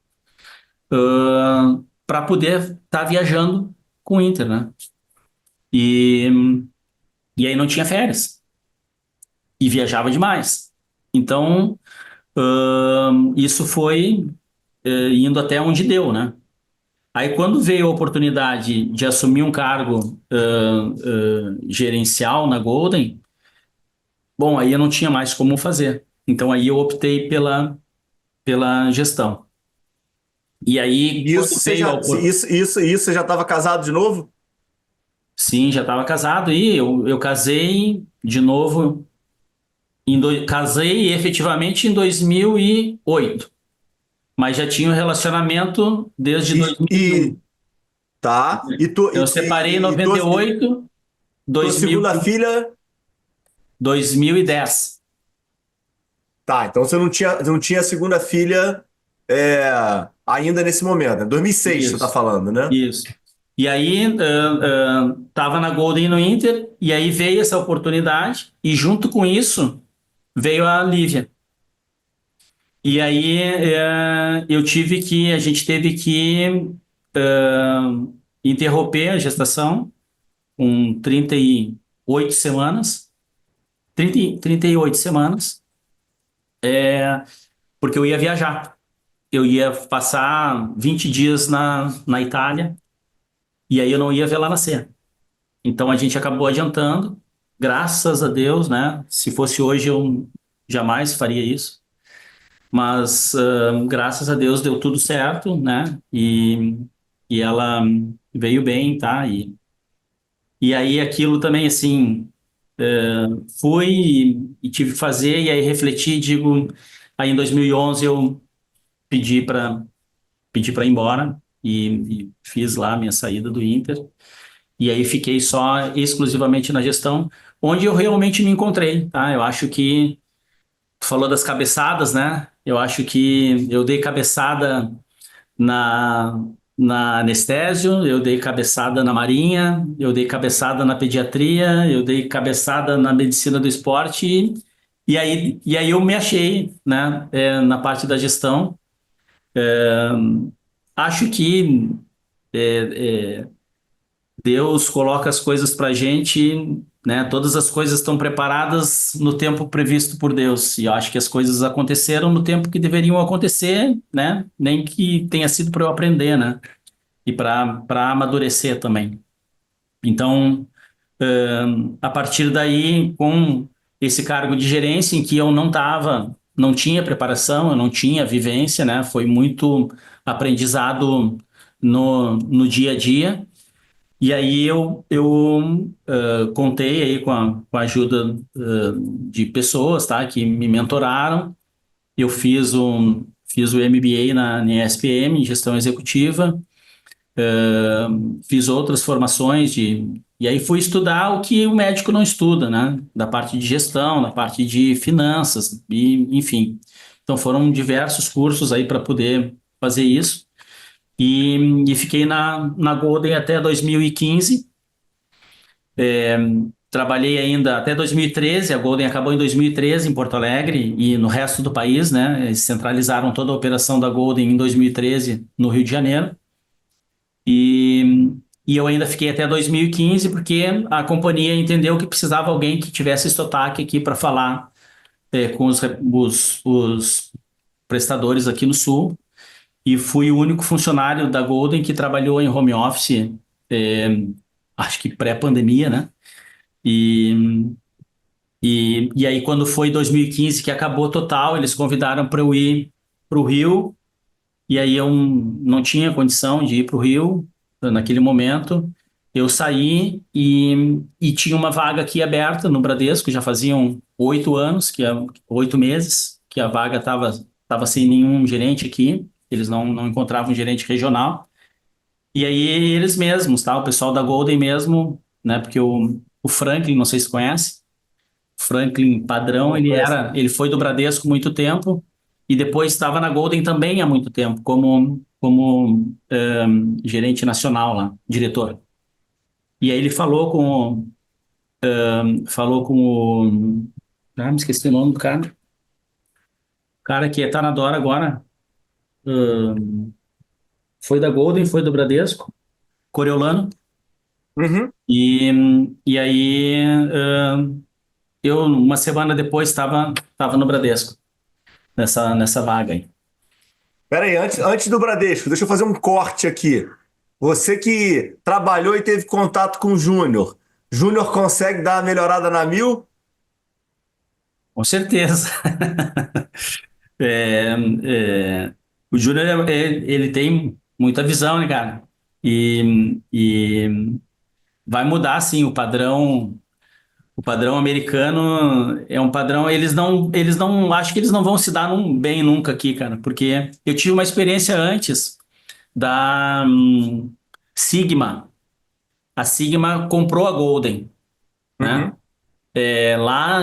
para poder estar viajando com o Inter, né? E, e aí não tinha férias. E viajava demais. Então, isso foi indo até onde deu, né? Aí, quando veio a oportunidade de assumir um cargo gerencial na Golden, bom, aí eu não tinha mais como fazer. Então, aí eu optei pela gestão. E aí,
Isso
quando
você
veio a
já,
oportunidade.
isso você já estava casado de novo?
Sim, já estava casado e eu casei de novo. Casei efetivamente em 2008, mas já tinha um relacionamento desde
E,
2001.
e tá.
Eu separei em
E
98,
tua
2000,
segunda filha.
2010.
Tá, então não tinha segunda filha é, ainda nesse momento, né? 2006 você tá
Isso,
falando, né?
isso. E aí, tava na Golden no Inter, e aí veio essa oportunidade, e junto com isso veio a Lívia. E aí, a gente teve que interromper a gestação com 38 semanas, 38 semanas, porque eu ia viajar. Eu ia passar 20 dias na Itália, e aí eu não ia ver ela nascer. Então a gente acabou adiantando, graças a Deus, né? Se fosse hoje eu jamais faria isso, mas graças a Deus deu tudo certo, né? E ela veio bem, tá? E aí aquilo também, assim, fui e tive que fazer, e aí refleti, digo, aí em 2011 eu pedi para pedi para ir embora e fiz lá a minha saída do Inter. E aí fiquei só exclusivamente na gestão, onde eu realmente me encontrei, tá? Eu acho que tu falou das cabeçadas, né? Eu acho que eu dei cabeçada na na anestésio, eu dei cabeçada na marinha, eu dei cabeçada na pediatria, eu dei cabeçada na medicina do esporte e aí eu me achei, né, na parte da gestão. Acho que Deus coloca as coisas para a gente, né? Todas as coisas estão preparadas no tempo previsto por Deus. E eu acho que as coisas aconteceram no tempo que deveriam acontecer, né? Nem que tenha sido para eu aprender, né? E para amadurecer também. Então, a partir daí, com esse cargo de gerência em que eu não tinha preparação, eu não tinha vivência, né? Foi muito aprendizado no dia a dia. E aí eu contei aí com a ajuda de pessoas, tá, que me mentoraram. Eu fiz o MBA na ESPM, em gestão executiva, fiz outras formações e aí fui estudar o que o médico não estuda, né, da parte de gestão, da parte de finanças, e enfim. Então foram diversos cursos aí para poder fazer isso. E fiquei na Golden até 2015. Trabalhei ainda até 2013, a Golden acabou em 2013 em Porto Alegre e no resto do país, né? Eles centralizaram toda a operação da Golden em 2013 no Rio de Janeiro. E eu ainda fiquei até 2015 porque a companhia entendeu que precisava alguém que tivesse sotaque aqui para falar com os prestadores aqui no Sul. E fui o único funcionário da Golden que trabalhou em home office, é, acho que pré-pandemia, né? E e aí, quando foi 2015 que acabou total, eles convidaram para eu ir para o Rio, e aí eu não tinha condição de ir para o Rio naquele momento. Eu saí e tinha uma vaga aqui aberta no Bradesco, já faziam 8 anos, 8 meses, que a vaga tava sem nenhum gerente aqui, eles não encontravam um gerente regional. E aí eles mesmos, tá? O pessoal da Golden mesmo, né? Porque o Franklin, não sei se conhece, Franklin Padrão,
Não conheço, não.
ele foi do Bradesco muito tempo e depois estava na Golden também há muito tempo, como gerente nacional lá, diretor. E aí ele falou com me esqueci o nome do cara, o cara que está na Dora agora, foi da Golden, foi do Bradesco, Coriolano,
Uhum.
e, e aí eu, uma semana depois, estava no Bradesco, nessa vaga aí.
Pera aí, antes do Bradesco, deixa eu fazer um corte aqui. Você que trabalhou e teve contato com o Júnior, Júnior consegue dar uma melhorada na Mil?
Com certeza. É, o Júnior, ele tem muita visão, né, cara? E vai mudar, sim, o padrão americano é um padrão, acho que eles não vão se dar bem nunca aqui, cara, porque eu tive uma experiência antes da Sigma. A Sigma comprou a Golden, né?
Uhum.
Lá,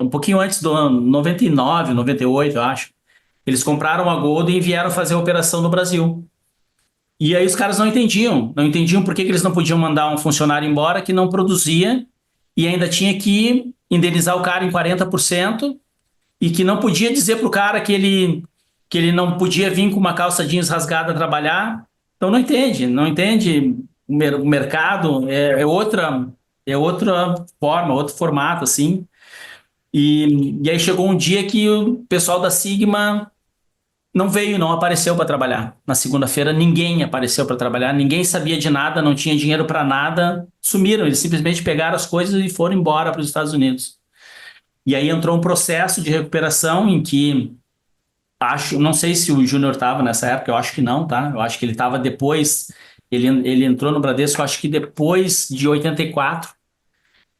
um pouquinho antes do ano 99, 98, eu acho. Eles compraram a Golden e vieram fazer a operação no Brasil. E aí os caras não entendiam por que que eles não podiam mandar um funcionário embora que não produzia e ainda tinha que indenizar o cara em 40% e que não podia dizer pro cara que ele não podia vir com uma calça jeans rasgada trabalhar. Então não entende o mercado é outra forma, outro formato assim. E aí chegou um dia que o pessoal da Sigma não veio, não apareceu para trabalhar. Na segunda-feira, ninguém apareceu para trabalhar, ninguém sabia de nada, não tinha dinheiro para nada, sumiram. Eles simplesmente pegaram as coisas e foram embora para os Estados Unidos. E aí entrou um processo de recuperação em que não sei se o Júnior estava nessa época, eu acho que não, tá? Eu acho que ele estava depois, ele entrou no Bradesco, eu acho que depois de 84,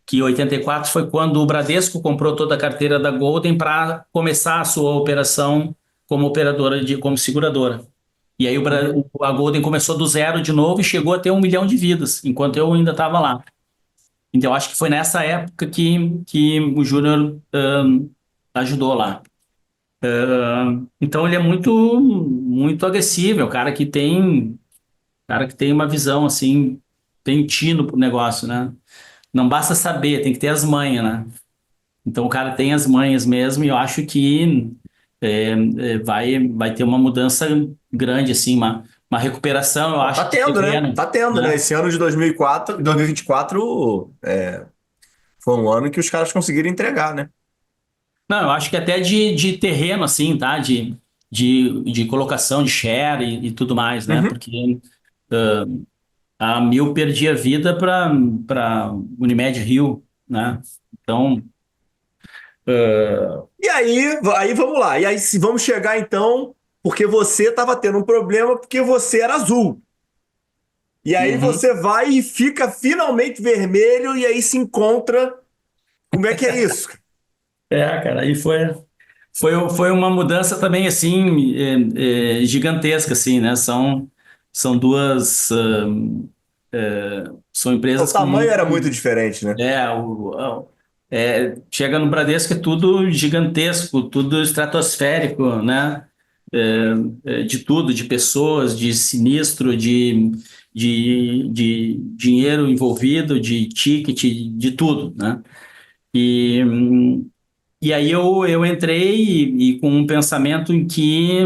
que 84 foi quando o Bradesco comprou toda a carteira da Golden para começar a sua operação como operadora como seguradora. E aí
Uhum.
a Golden começou do zero de novo e chegou a ter 1 milhão de vidas, enquanto eu ainda estava lá. Então, eu acho que foi nessa época que o Júnior ajudou lá. Então ele é muito agressivo, é um cara que tem uma visão assim, tem tino pro negócio, né? Não basta saber, tem que ter as manhas, né? Então o cara tem as manhas mesmo e eu acho que vai ter uma mudança grande, assim, uma recuperação, eu
Ó, tá
acho, de
tendo, né?
terreno,
Tá tendo, né?
né?
Esse ano de 2004, 2024 foi um ano que os caras conseguiram entregar, né?
Não, eu acho que até de terreno, assim, tá? De colocação de share e tudo mais, né?
Uhum.
Porque a Mil perdia vida para Unimed Rio, né? Então,
E aí vamos lá. E aí se vamos chegar então, porque você estava tendo um problema porque você era azul. E aí
uhum.
você vai e fica finalmente vermelho e aí se encontra. Como é que é isso?
Cara, aí foi uma mudança também, assim, gigantesca, assim, né? São duas, são
O
empresas com
tamanho era muito
muito.
diferente, né?
Chega no Bradesco é tudo gigantesco, tudo estratosférico, né? De tudo, de pessoas, de sinistro, de dinheiro envolvido, de ticket, de tudo, né? E, e aí eu entrei e com um pensamento em que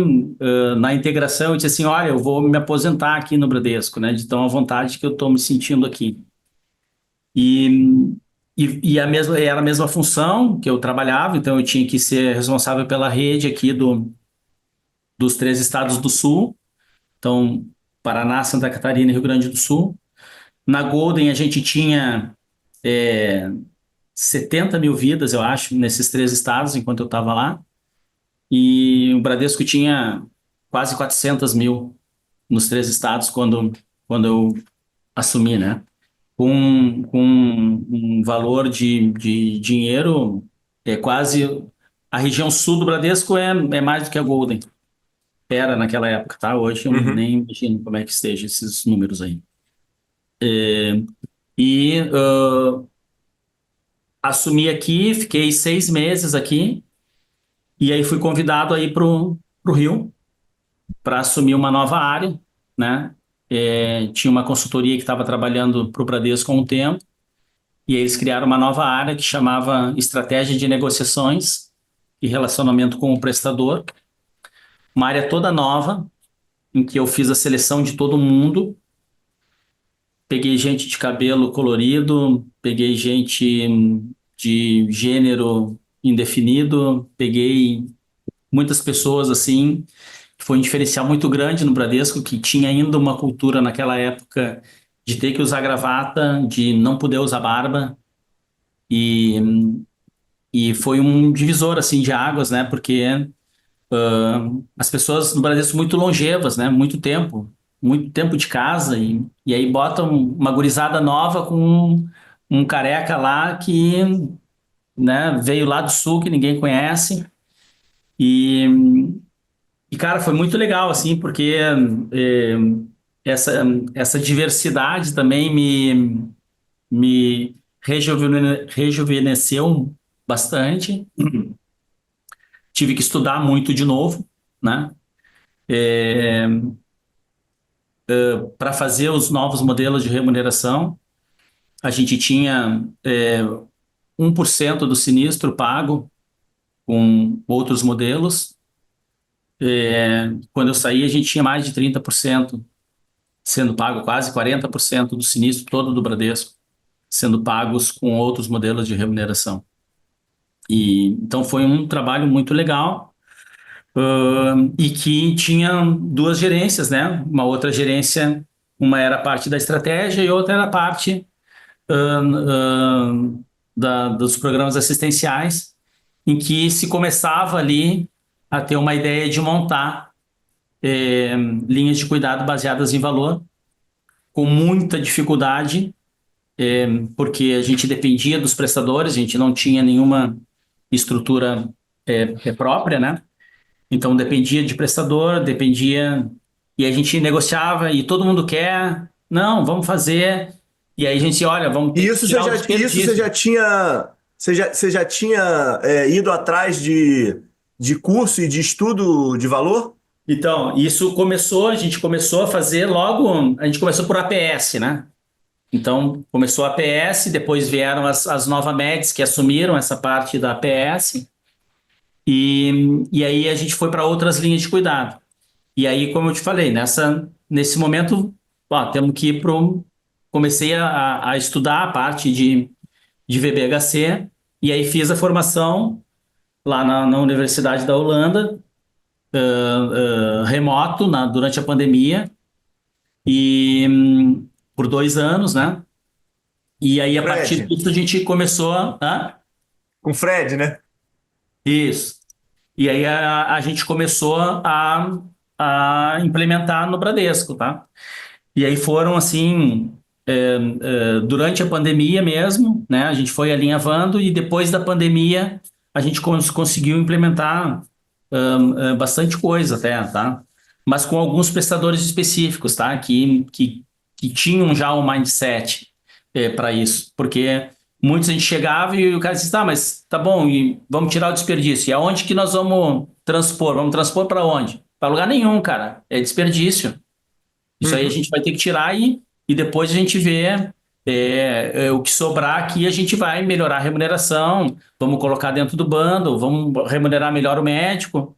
na integração eu disse assim, olha, eu vou me aposentar aqui no Bradesco, né? De tão à vontade que eu estou me sentindo aqui. E, era a mesma função que eu trabalhava, então eu tinha que ser responsável pela rede aqui dos três estados do Sul, então Paraná, Santa Catarina e Rio Grande do Sul. Na Golden a gente tinha 70 mil vidas, eu acho, nesses três estados enquanto eu estava lá, e o Bradesco tinha quase 400 mil nos três estados quando eu assumi, né? Com um valor de dinheiro quase. A região sul do Bradesco é mais do que a Golden. Era naquela época, tá? Hoje eu
Uhum.
nem imagino como é que esteja esses números aí. E assumi aqui, fiquei 6 meses aqui, e aí fui convidado aí pro Rio para assumir uma nova área, né? Tinha uma consultoria que estava trabalhando para o Bradesco há um tempo. E eles criaram uma nova área que chamava Estratégia de Negociações e Relacionamento com o Prestador, uma área toda nova, em que eu fiz a seleção de todo mundo, peguei gente de cabelo colorido, peguei gente de gênero indefinido, peguei muitas pessoas assim. Foi um diferencial muito grande no Bradesco, que tinha ainda uma cultura naquela época de ter que usar gravata, de não poder usar barba. E E foi um divisor assim de águas, né? Porque as pessoas no Brasil são muito longevas, né? Muito tempo de casa e aí botam uma gurizada nova com um careca lá que, né, veio lá do sul que ninguém conhece e, cara, foi muito legal assim, porque eh, essa essa diversidade também me rejuvenesceu bastante. Tive que estudar muito de novo, né? Para fazer os novos modelos de remuneração. A gente tinha 1% do sinistro pago com outros modelos. Quando eu saí, a gente tinha mais de 30% sendo pago, quase 40% do sinistro todo do Bradesco sendo pagos com outros modelos de remuneração. E então foi um trabalho muito legal. E que tinha duas gerências, né? Uma outra gerência, uma era a parte da estratégia e outra era a parte dos programas assistenciais, em que se começava ali a ter uma ideia de montar eh, linhas de cuidado baseadas em valor, com muita dificuldade, porque a gente dependia dos prestadores, a gente não tinha nenhuma estrutura própria, né? Então dependia de prestador, dependia. E a gente negociava e todo mundo quer, não, vamos fazer. E aí a gente, olha, vamos
E
ter que
isso você
tirar o
já, isso você
desperdício.
já tinha, você já tinha ido atrás de, de curso e de estudo de valor?
Então, isso começou, a gente começou a fazer logo, a gente começou por APS, né? Então, começou a APS, depois vieram as Novamedes que assumiram essa parte da APS, e aí a gente foi para outras linhas de cuidado. E aí, como eu te falei, nesse momento, ó, temos que ir para comecei a estudar a parte de VBHC, e aí fiz a formação lá na Universidade da Holanda, remoto, durante a pandemia, e por 2 anos, né? E aí, a partir
Fred,
disso, a gente começou a.
com Fred, né?
Isso. E aí a gente começou a implementar no Bradesco, tá? E aí foram assim, durante a pandemia mesmo, né? A gente foi alinhavando e depois da pandemia a gente conseguiu implementar bastante coisa até, tá? Mas com alguns prestadores específicos, tá? Que tinham já um mindset para isso, porque muitos a gente chegava e o cara disse, tá, mas tá bom, e vamos tirar o desperdício. E aonde que nós vamos transpor? Vamos transpor para onde? Para lugar nenhum, cara. É desperdício. Isso aí a
Uhum.
gente vai ter que tirar e depois a gente vê o que sobrar aqui, a gente vai melhorar a remuneração, vamos colocar dentro do bundle, vamos remunerar melhor o médico.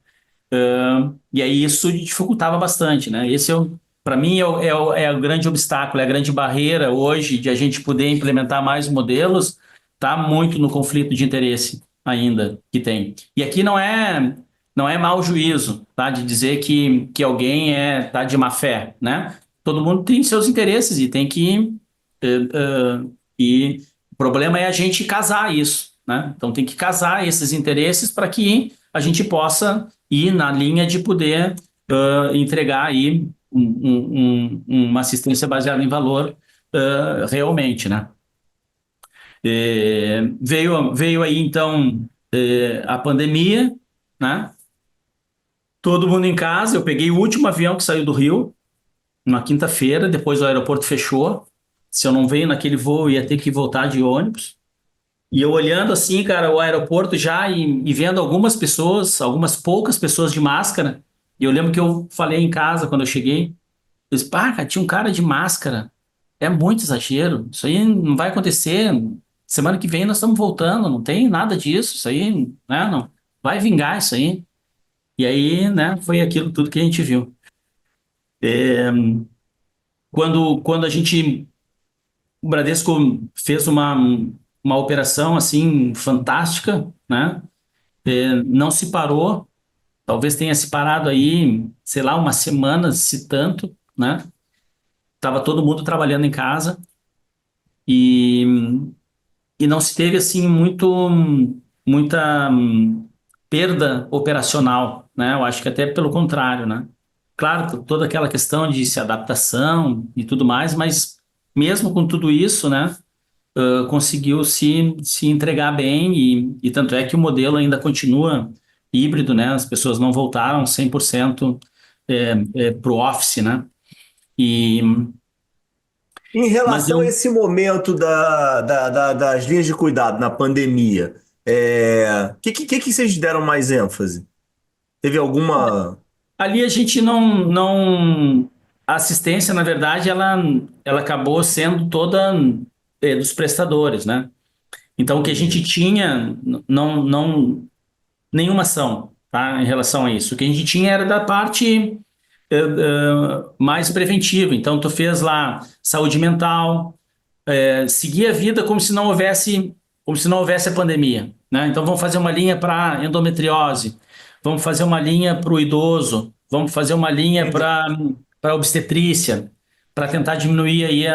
E aí isso dificultava bastante, né? Para mim, é o grande obstáculo, é a grande barreira hoje de a gente poder implementar mais modelos, tá muito no conflito de interesse ainda que tem. E aqui não é mau juízo, tá? De dizer que alguém tá de má fé, né? Todo mundo tem seus interesses e tem que e o problema é a gente casar isso, né? Então tem que casar esses interesses para que a gente possa ir na linha de poder entregar aí uma assistência baseada em valor realmente, né? Veio aí então a pandemia, né? Todo mundo em casa. Eu peguei o último avião que saiu do Rio na quinta-feira, depois o aeroporto fechou. Se eu não venho naquele voo, eu ia ter que voltar de ônibus. E eu olhando assim, cara, o aeroporto já e vendo algumas pessoas, algumas poucas pessoas de máscara. E eu lembro que eu falei em casa quando eu cheguei, eu disse, pá, cara, tinha um cara de máscara. É muito exagero. Isso aí não vai acontecer. Semana que vem nós estamos voltando, não tem nada disso. Isso aí, né, não vai vingar isso aí. E aí, né, foi aquilo tudo que a gente viu. Quando o Bradesco fez uma operação assim fantástica, né? Não se parou, talvez tenha se parado aí, sei lá, umas semanas, se tanto, né? Tava todo mundo trabalhando em casa e, e não se teve assim muita perda operacional, né? Eu acho que até pelo contrário, né? Claro, toda aquela questão de se adaptação e tudo mais, mas mesmo com tudo isso, né? Conseguiu se entregar bem e tanto é que o modelo ainda continua híbrido, né? As pessoas não voltaram 100% para o office, né? E,
Em
mas
relação a
eu,
esse momento das linhas de cuidado na pandemia, que vocês deram mais ênfase? Teve alguma.
ali a gente não, a assistência, na verdade, ela acabou sendo toda dos prestadores, né? Então, o que a gente tinha, não, nenhuma ação, tá, em relação a isso. O que a gente tinha era da parte mais preventiva. Então, tu fez lá saúde mental, seguir a vida como se não houvesse a pandemia, né? Então, vamos fazer uma linha para endometriose, vamos fazer uma linha para o idoso, vamos fazer uma linha para obstetrícia, para tentar diminuir aí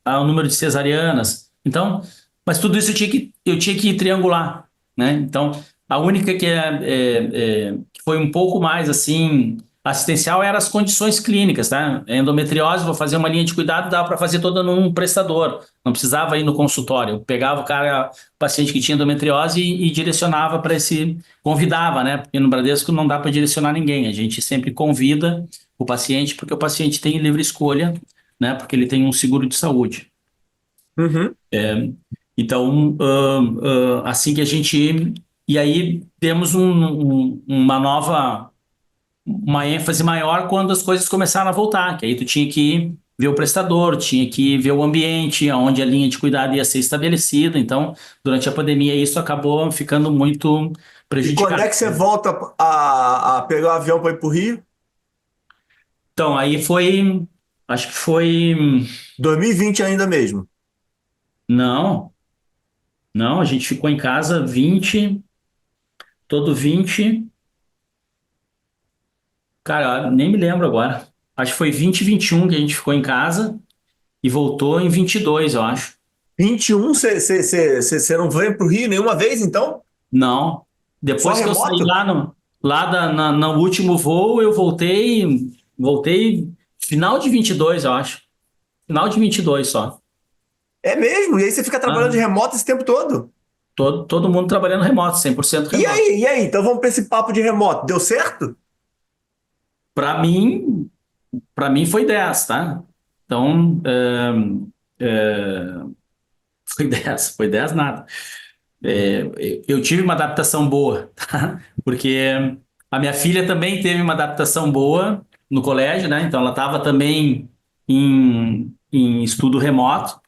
o número de cesarianas. Então, mas tudo isso eu tinha que triangular, né? Então, a única que foi um pouco mais assim assistencial eram as condições clínicas, tá? Endometriose, vou fazer uma linha de cuidado, dava para fazer toda num prestador, não precisava ir no consultório. Eu pegava o paciente que tinha endometriose e direcionava para convidava, né? Porque no Bradesco não dá para direcionar ninguém, a gente sempre convida o paciente porque o paciente tem livre escolha, né? Porque ele tem um seguro de saúde.
Uhum.
Então, assim que a gente E aí temos uma ênfase maior quando as coisas começaram a voltar, que aí tu tinha que ver o prestador, tinha que ver o ambiente, onde a linha de cuidado ia ser estabelecida. Então, durante a pandemia, isso acabou ficando muito
E quando é
prejudicado.
que você volta a pegar o avião para ir para o Rio?
Então, aí foi, acho que foi,
2020 ainda mesmo.
não, não, a gente ficou em casa 20, todo 20, cara, nem me lembro agora. Acho que foi 20 e 21 que a gente ficou em casa e voltou em 22, eu acho.
21, você não veio para o Rio nenhuma vez, então?
Não.
Só
Depois que eu saí
remoto?
no último voo, eu voltei final de 22, eu acho. Final de 22 só.
É mesmo? E aí você fica trabalhando de
Ah,
remoto esse tempo todo?
todo mundo trabalhando remoto, 100%
E
remoto.
aí? E aí? Então vamos para esse papo de remoto. Deu certo?
Para mim, para mim foi 10, tá? Então, foi 10, foi 10 nada. Eu tive uma adaptação boa, tá? Porque a minha filha também teve uma adaptação boa no colégio, né? Então ela estava também em estudo remoto.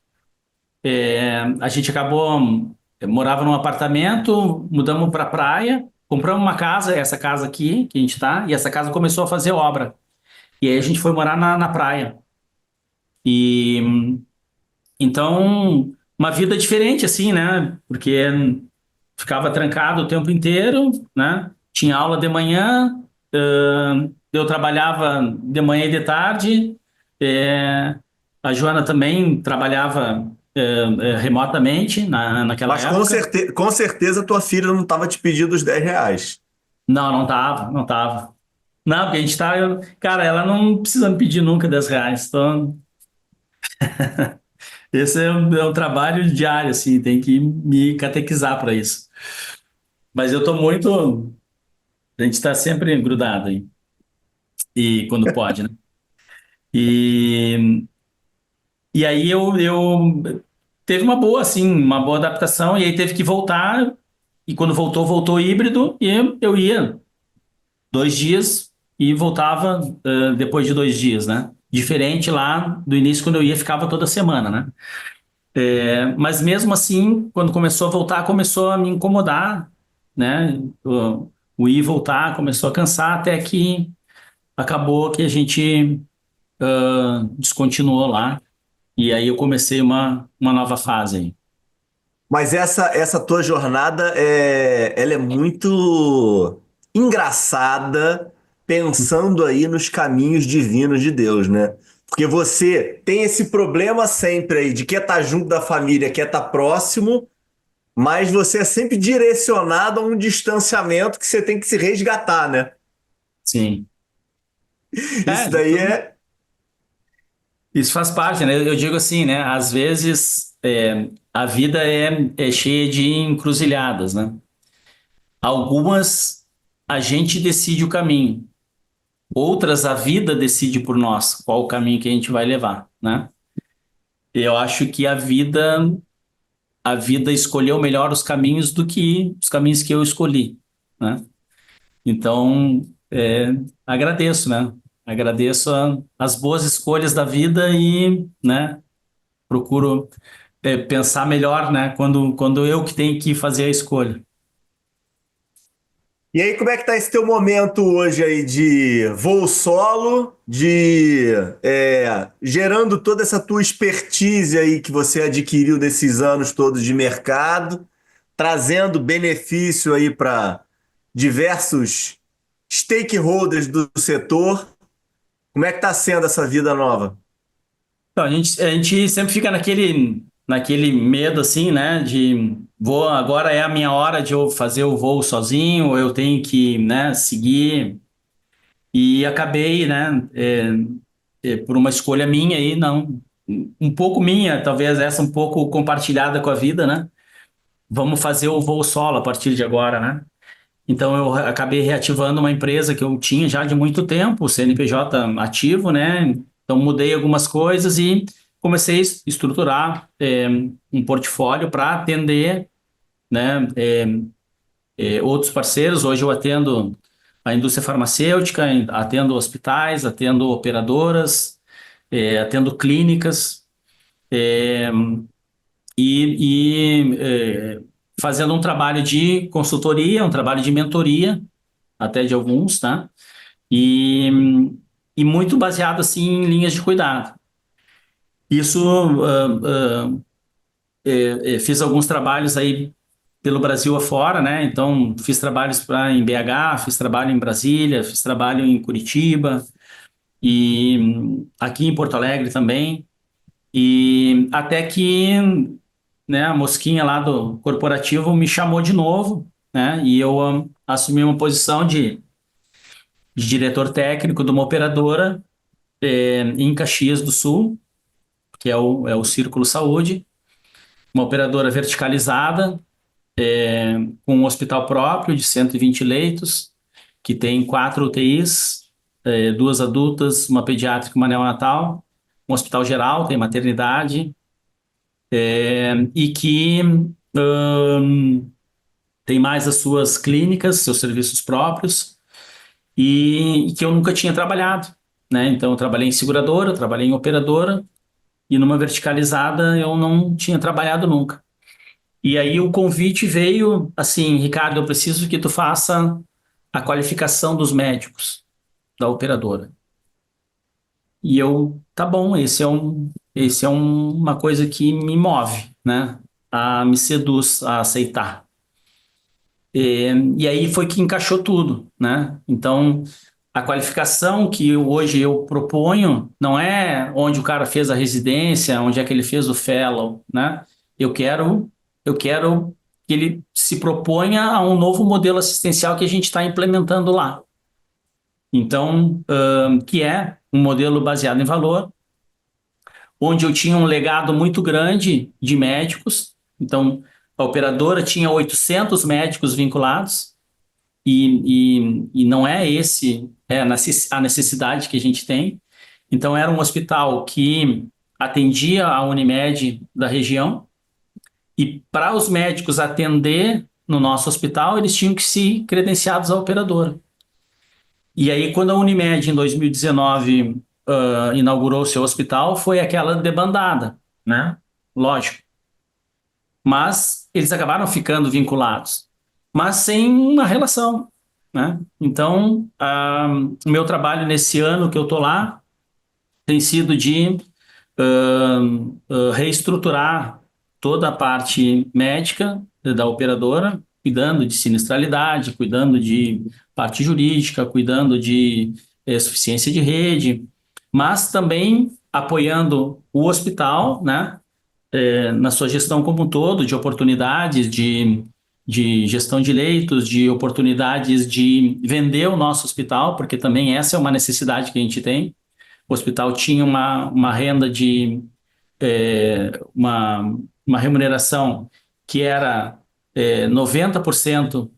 A gente acabou, morava num apartamento, mudamos para a praia, compramos uma casa, essa casa aqui que a gente está, e essa casa começou a fazer obra. E aí a gente foi morar na praia. E então, uma vida diferente, assim, né? Porque ficava trancado o tempo inteiro, né? Tinha aula de manhã, eu trabalhava de manhã e de tarde, eh, a Joana também trabalhava remotamente naquela
Mas
época.
com certeza tua filha não estava te pedindo os R$ 10.
Não, não tava, não tava. Não, porque a gente tá. Cara, ela não precisa me pedir nunca 10 reais. Então, esse é um trabalho diário, assim, tem que me catequizar para isso. Mas eu tô muito. A gente está sempre grudado aí. E quando pode, né? E, e aí eu teve uma boa, assim, uma boa adaptação, e aí teve que voltar, e quando voltou, voltou híbrido, e eu ia 2 dias e voltava depois de 2 dias, né? Diferente lá do início, quando eu ia, ficava toda semana, né? Mas mesmo assim, quando começou a voltar, começou a me incomodar, né? O ir e voltar começou a cansar, até que acabou que a gente descontinuou lá. E aí eu comecei uma nova fase aí.
Mas essa tua jornada ela é muito engraçada pensando aí nos caminhos divinos de Deus, né? Porque você tem esse problema sempre aí de quer estar junto da família, quer estar próximo, mas você é sempre direcionado a um distanciamento que você tem que se resgatar, né?
Sim.
Isso daí é.
Isso faz parte, né? Eu digo assim, né? Às vezes a vida é cheia de encruzilhadas, né? Algumas a gente decide o caminho, outras a vida decide por nós qual o caminho que a gente vai levar, né? Eu acho que a vida escolheu melhor os caminhos do que os caminhos que eu escolhi, né? Então, agradeço, né? Agradeço as boas escolhas da vida e, né, procuro pensar melhor, né, quando eu que tenho que fazer a escolha.
E aí, como é que tá esse teu momento hoje aí de voo solo, de gerando toda essa tua expertise aí que você adquiriu nesses anos todos de mercado, trazendo benefício aí para diversos stakeholders do setor. Como é que tá sendo essa vida nova?
Então, a gente sempre fica naquele medo, assim, né, de agora é a minha hora de eu fazer o voo sozinho, ou eu tenho que, né, seguir. E acabei, né, por uma escolha minha aí, não, um pouco minha, talvez essa um pouco compartilhada com a vida, né? Vamos fazer o voo solo a partir de agora, né? Então eu acabei reativando uma empresa que eu tinha já de muito tempo, o CNPJ ativo, né? Então mudei algumas coisas e comecei a estruturar um portfólio para atender, né, outros parceiros. Hoje eu atendo a indústria farmacêutica, atendo hospitais, atendo operadoras, atendo clínicas, é, fazendo um trabalho de consultoria, um trabalho de mentoria, até de alguns, tá? E, e muito baseado assim em linhas de cuidado. Isso, fiz alguns trabalhos aí pelo Brasil afora, né? Então, fiz trabalhos em BH, fiz trabalho em Brasília, fiz trabalho em Curitiba e aqui em Porto Alegre também. E até que, né, a mosquinha lá do corporativo me chamou de novo, né? E eu assumi uma posição de diretor técnico de uma operadora em Caxias do Sul, que é o Círculo Saúde, uma operadora verticalizada, com um hospital próprio de 120 leitos, que tem 4 UTIs, 2 adultas, uma pediátrica e uma neonatal, um hospital geral, tem maternidade, e que tem mais as suas clínicas, seus serviços próprios, e que eu nunca tinha trabalhado, né? Então, eu trabalhei em seguradora, trabalhei em operadora, e numa verticalizada eu não tinha trabalhado nunca. E aí o convite veio assim, Ricardo, eu preciso que tu faça a qualificação dos médicos da operadora. E eu, tá bom, uma coisa que me move, né? Me seduz a aceitar. E aí foi que encaixou tudo, né? Então, a qualificação que hoje eu proponho não é onde o cara fez a residência, onde é que ele fez o fellow, né? Eu quero, eu quero que ele se proponha a um novo modelo assistencial que a gente está implementando lá. Então, que é um modelo baseado em valor, onde eu tinha um legado muito grande de médicos. Então, a operadora tinha 800 médicos vinculados, e não é a necessidade que a gente tem. Então, era um hospital que atendia a Unimed da região, e para os médicos atender no nosso hospital, eles tinham que se credenciados à operadora. E aí, quando a Unimed, em 2019, inaugurou o seu hospital, foi aquela debandada, né? Lógico. Mas eles acabaram ficando vinculados, mas sem uma relação, né? Então, o meu trabalho nesse ano que eu tô lá tem sido de reestruturar toda a parte médica da operadora, cuidando de sinistralidade, cuidando de parte jurídica, cuidando de suficiência de rede, mas também apoiando o hospital, né? Na sua gestão como um todo, de oportunidades, de gestão de leitos, de oportunidades de vender o nosso hospital, porque também essa é uma necessidade que a gente tem. O hospital tinha uma renda uma remuneração que era 90%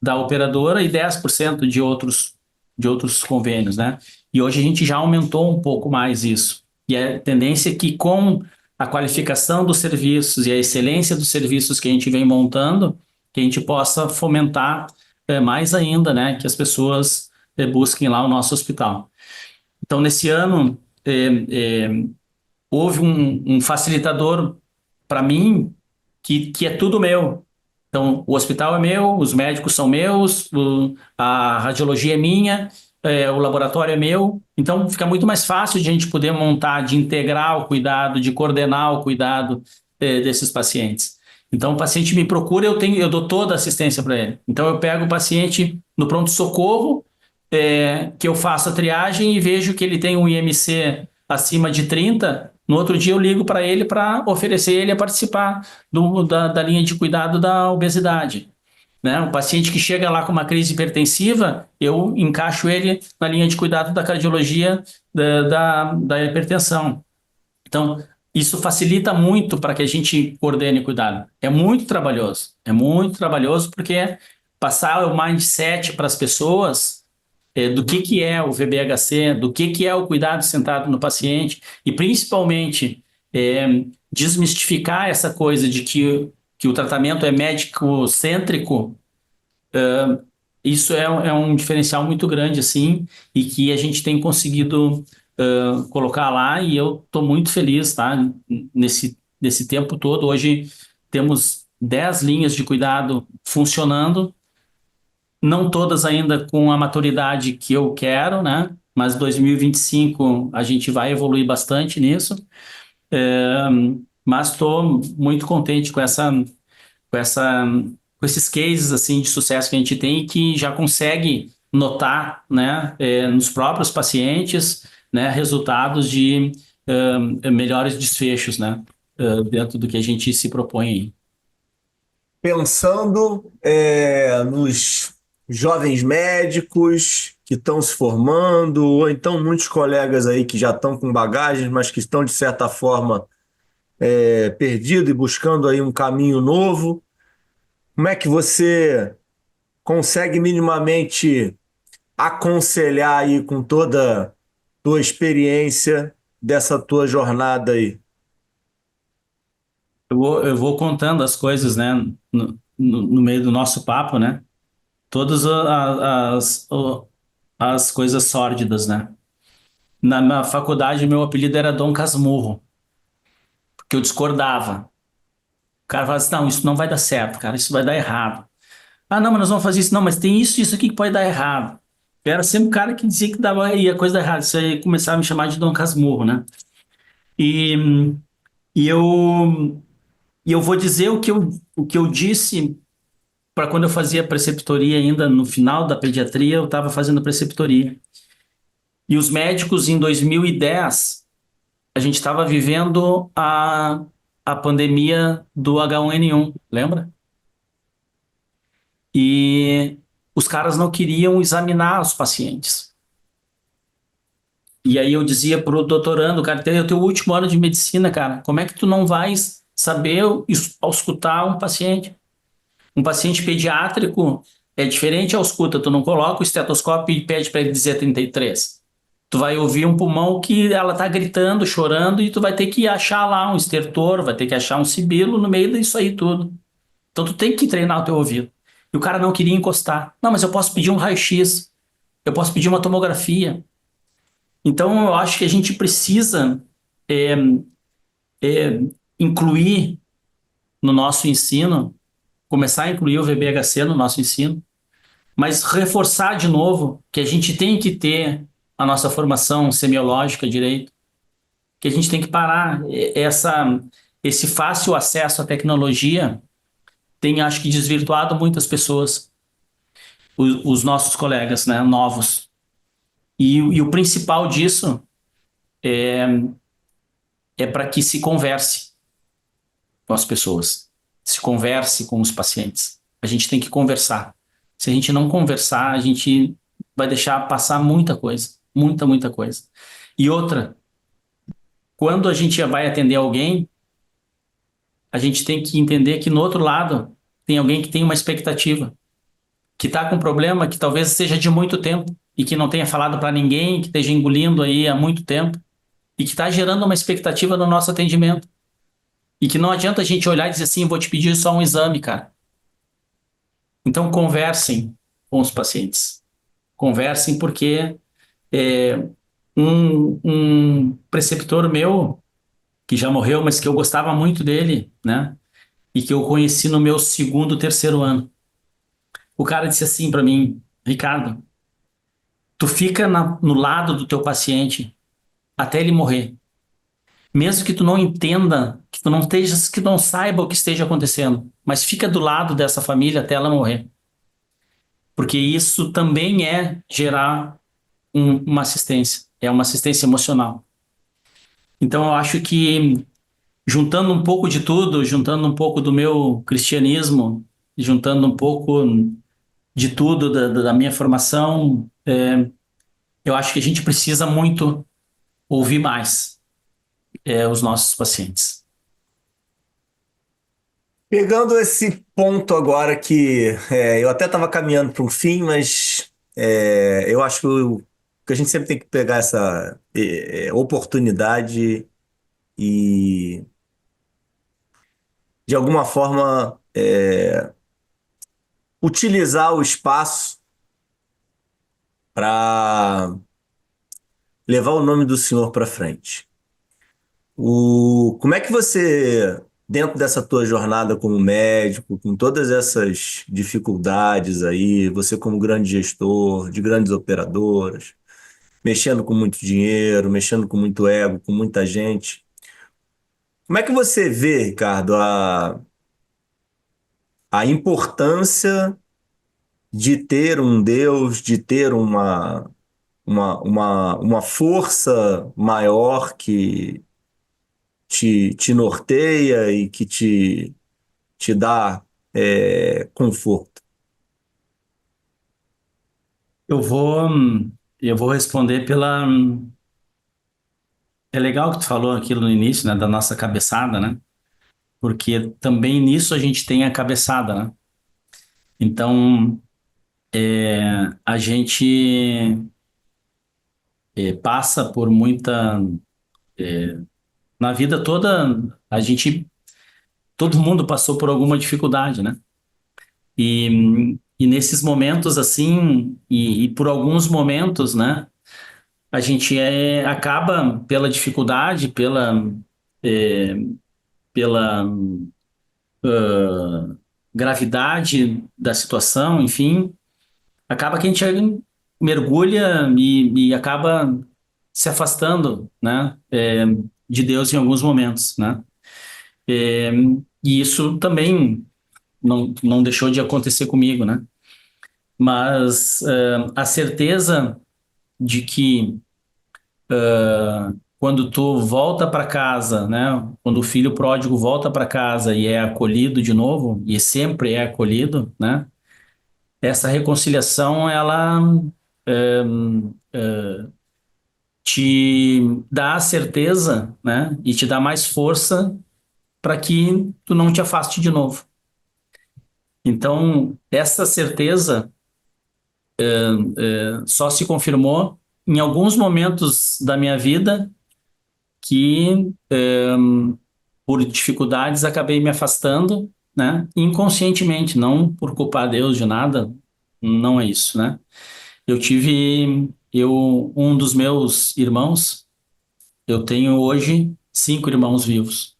da operadora e 10% de outros convênios, né? E hoje a gente já aumentou um pouco mais isso. E a tendência é que com a qualificação dos serviços e a excelência dos serviços que a gente vem montando, que a gente possa fomentar mais ainda, né? Que as pessoas busquem lá o nosso hospital. Então, nesse ano, houve um facilitador para mim que é tudo meu. Então, o hospital é meu, os médicos são meus, a radiologia é minha, o laboratório é meu. Então, fica muito mais fácil de a gente poder montar, de integrar o cuidado, de coordenar o cuidado desses pacientes. Então, o paciente me procura, eu dou toda a assistência para ele. Então, eu pego o paciente no pronto-socorro, que eu faço a triagem e vejo que ele tem um IMC acima de 30. No outro dia eu ligo para ele para oferecer ele a participar da linha de cuidado da obesidade. Né? Um paciente que chega lá com uma crise hipertensiva, eu encaixo ele na linha de cuidado da cardiologia da hipertensão. Então, isso facilita muito para que a gente coordene o cuidado. É muito trabalhoso porque passar o mindset para as pessoas do que é o VBHC, do que é o cuidado centrado no paciente e, principalmente, desmistificar essa coisa de que o tratamento é médico-cêntrico, Isso é um diferencial muito grande, assim, e que a gente tem conseguido colocar lá, e eu estou muito feliz, tá? Nesse tempo todo. Hoje temos 10 linhas de cuidado funcionando, não todas ainda com a maturidade que eu quero, né? Mas 2025 a gente vai evoluir bastante nisso. É, mas estou muito contente com essa, com esses cases assim de sucesso que a gente tem e que já consegue notar, né, nos próprios pacientes, né, resultados de melhores desfechos, né, dentro do que a gente se propõe aí.
Pensando nos jovens médicos que estão se formando, ou então muitos colegas aí que já estão com bagagens, mas que estão, de certa forma, perdidos e buscando aí um caminho novo, como é que você consegue minimamente aconselhar aí com toda a tua experiência dessa tua jornada aí?
Eu vou contando as coisas, né, no meio do nosso papo, né, todas as coisas sórdidas, né. Na faculdade, meu apelido era Dom Casmurro, porque eu discordava. O cara falava assim, não, isso não vai dar certo, cara, isso vai dar errado. Ah, não, mas nós vamos fazer isso. Não, mas tem isso e isso aqui que pode dar errado. Eu era sempre o cara que dizia que dava, ia coisa dar errado. Isso aí começava a me chamar de Dom Casmurro, né? E, e eu, e eu vou dizer o que eu disse para quando eu fazia preceptoria ainda no final da pediatria, eu estava fazendo preceptoria. E os médicos em 2010, a gente estava vivendo a pandemia do H1N1, lembra? E os caras não queriam examinar os pacientes. E aí eu dizia pro doutorando, cara, é o teu último ano de medicina, cara, como é que tu não vais saber auscultar um paciente? Um paciente pediátrico é diferente à ausculta, tu não coloca o estetoscópio e pede para ele dizer 33. Tu vai ouvir um pulmão que ela tá gritando, chorando, e tu vai ter que achar lá um estertor, vai ter que achar um sibilo no meio disso aí tudo. Então tu tem que treinar o teu ouvido. E o cara não queria encostar. Não, mas eu posso pedir um raio-x, eu posso pedir uma tomografia. Então, eu acho que a gente precisa é, é, incluir no nosso ensino, começar a incluir o VBHC no nosso ensino, mas reforçar de novo que a gente tem que ter a nossa formação semiológica direito, que a gente tem que parar esse fácil acesso à tecnologia tem, acho que, desvirtuado muitas pessoas, os nossos colegas, né, novos. E o principal disso é para que se converse com as pessoas, se converse com os pacientes. A gente tem que conversar. Se a gente não conversar, a gente vai deixar passar muita coisa, muita, muita coisa. E outra, quando a gente vai atender alguém, a gente tem que entender que no outro lado tem alguém que tem uma expectativa, que está com um problema que talvez seja de muito tempo e que não tenha falado para ninguém, que esteja engolindo aí há muito tempo e que está gerando uma expectativa no nosso atendimento. E que não adianta a gente olhar e dizer assim, vou te pedir só um exame, cara. Então, conversem com os pacientes. Conversem porque é, um preceptor meu, que já morreu, mas que eu gostava muito dele, né? E que eu conheci no meu segundo, terceiro ano. O cara disse assim para mim, Ricardo, tu fica no lado do teu paciente até ele morrer. Mesmo que tu não entenda, que tu não esteja, que não saiba o que esteja acontecendo, mas fica do lado dessa família até ela morrer. Porque isso também é gerar uma assistência, é uma assistência emocional. Então eu acho que juntando um pouco de tudo, juntando um pouco do meu cristianismo, juntando um pouco de tudo da minha formação, eu acho que a gente precisa muito ouvir mais os nossos pacientes.
Pegando esse ponto agora que eu até estava caminhando para um fim, mas eu acho que a gente sempre tem que pegar essa oportunidade e, de alguma forma, utilizar o espaço para levar o nome do Senhor para frente. Como é que você, dentro dessa tua jornada como médico, com todas essas dificuldades aí, você como grande gestor de grandes operadoras, mexendo com muito dinheiro, mexendo com muito ego, com muita gente, como é que você vê, Ricardo, a importância de ter um Deus, de ter uma força maior que te norteia e que te dá conforto?
Eu vou, eu vou responder pela. É legal que tu falou aquilo no início, né, da nossa cabeçada, né? Porque também nisso a gente tem a cabeçada, né? Então, a gente passa por muita. Na vida toda, todo mundo passou por alguma dificuldade, né? E nesses momentos assim, e por alguns momentos, né? A gente acaba pela dificuldade, é, pela gravidade da situação, enfim, acaba que a gente mergulha e acaba se afastando, né, de Deus em alguns momentos, né? É, e isso também não deixou de acontecer comigo, né? Mas a certeza de que quando tu volta para casa, né? Quando o filho pródigo volta para casa e é acolhido de novo, e sempre é acolhido, né? Essa reconciliação, ela é, te dá a certeza, né? E te dá mais força para que tu não te afaste de novo. Então, essa certeza só se confirmou em alguns momentos da minha vida que por dificuldades acabei me afastando, né? Inconscientemente, não por culpar Deus de nada, não é isso, né? Um dos meus irmãos, eu tenho hoje 5 irmãos vivos.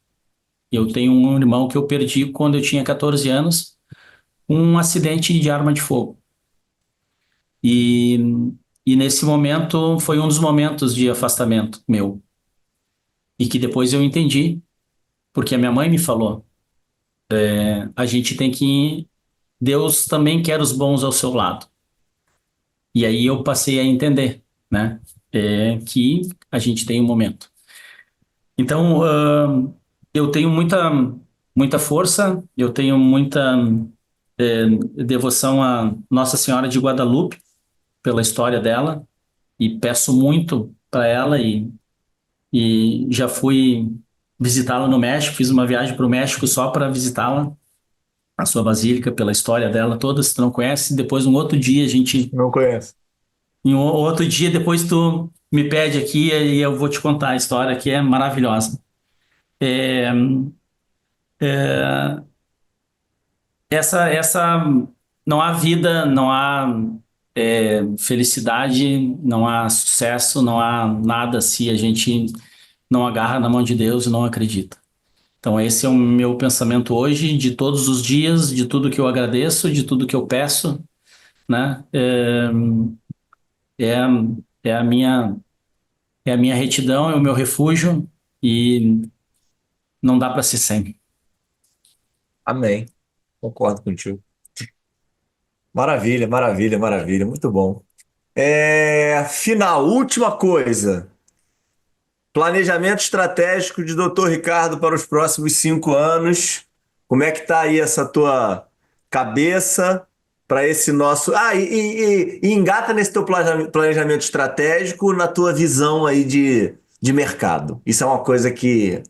Eu tenho um irmão que eu perdi quando eu tinha 14 anos, um acidente de arma de fogo. E, e nesse momento foi um dos momentos de afastamento meu. E que depois eu entendi, porque a minha mãe me falou, a gente tem que Deus também quer os bons ao seu lado. E aí eu passei a entender, né? Que a gente tem um momento. Então, eu tenho muita força, eu tenho muita devoção a Nossa Senhora de Guadalupe, pela história dela, e peço muito para ela, e já fui visitá-la no México, fiz uma viagem para o México só para visitá-la, a sua basílica, pela história dela toda, se tu não conhece, depois um outro dia a gente
Não conheço.
em outro dia, depois tu me pede aqui e eu vou te contar a história que é maravilhosa. É, essa não há vida, não há felicidade, não há sucesso, não há nada se a gente não agarra na mão de Deus e não acredita. Então esse é o meu pensamento hoje, de todos os dias, de tudo que eu agradeço, de tudo que eu peço, né? É, é a minha é a minha retidão, é o meu refúgio e não dá para ser sem.
Amém. Concordo contigo. Maravilha, maravilha, maravilha. Muito bom. Final, última coisa. Planejamento estratégico de Dr. Ricardo para os próximos 5 anos. Como é que tá aí essa tua cabeça para esse nosso... E engata nesse teu planejamento estratégico na tua visão aí de mercado. Isso é uma coisa que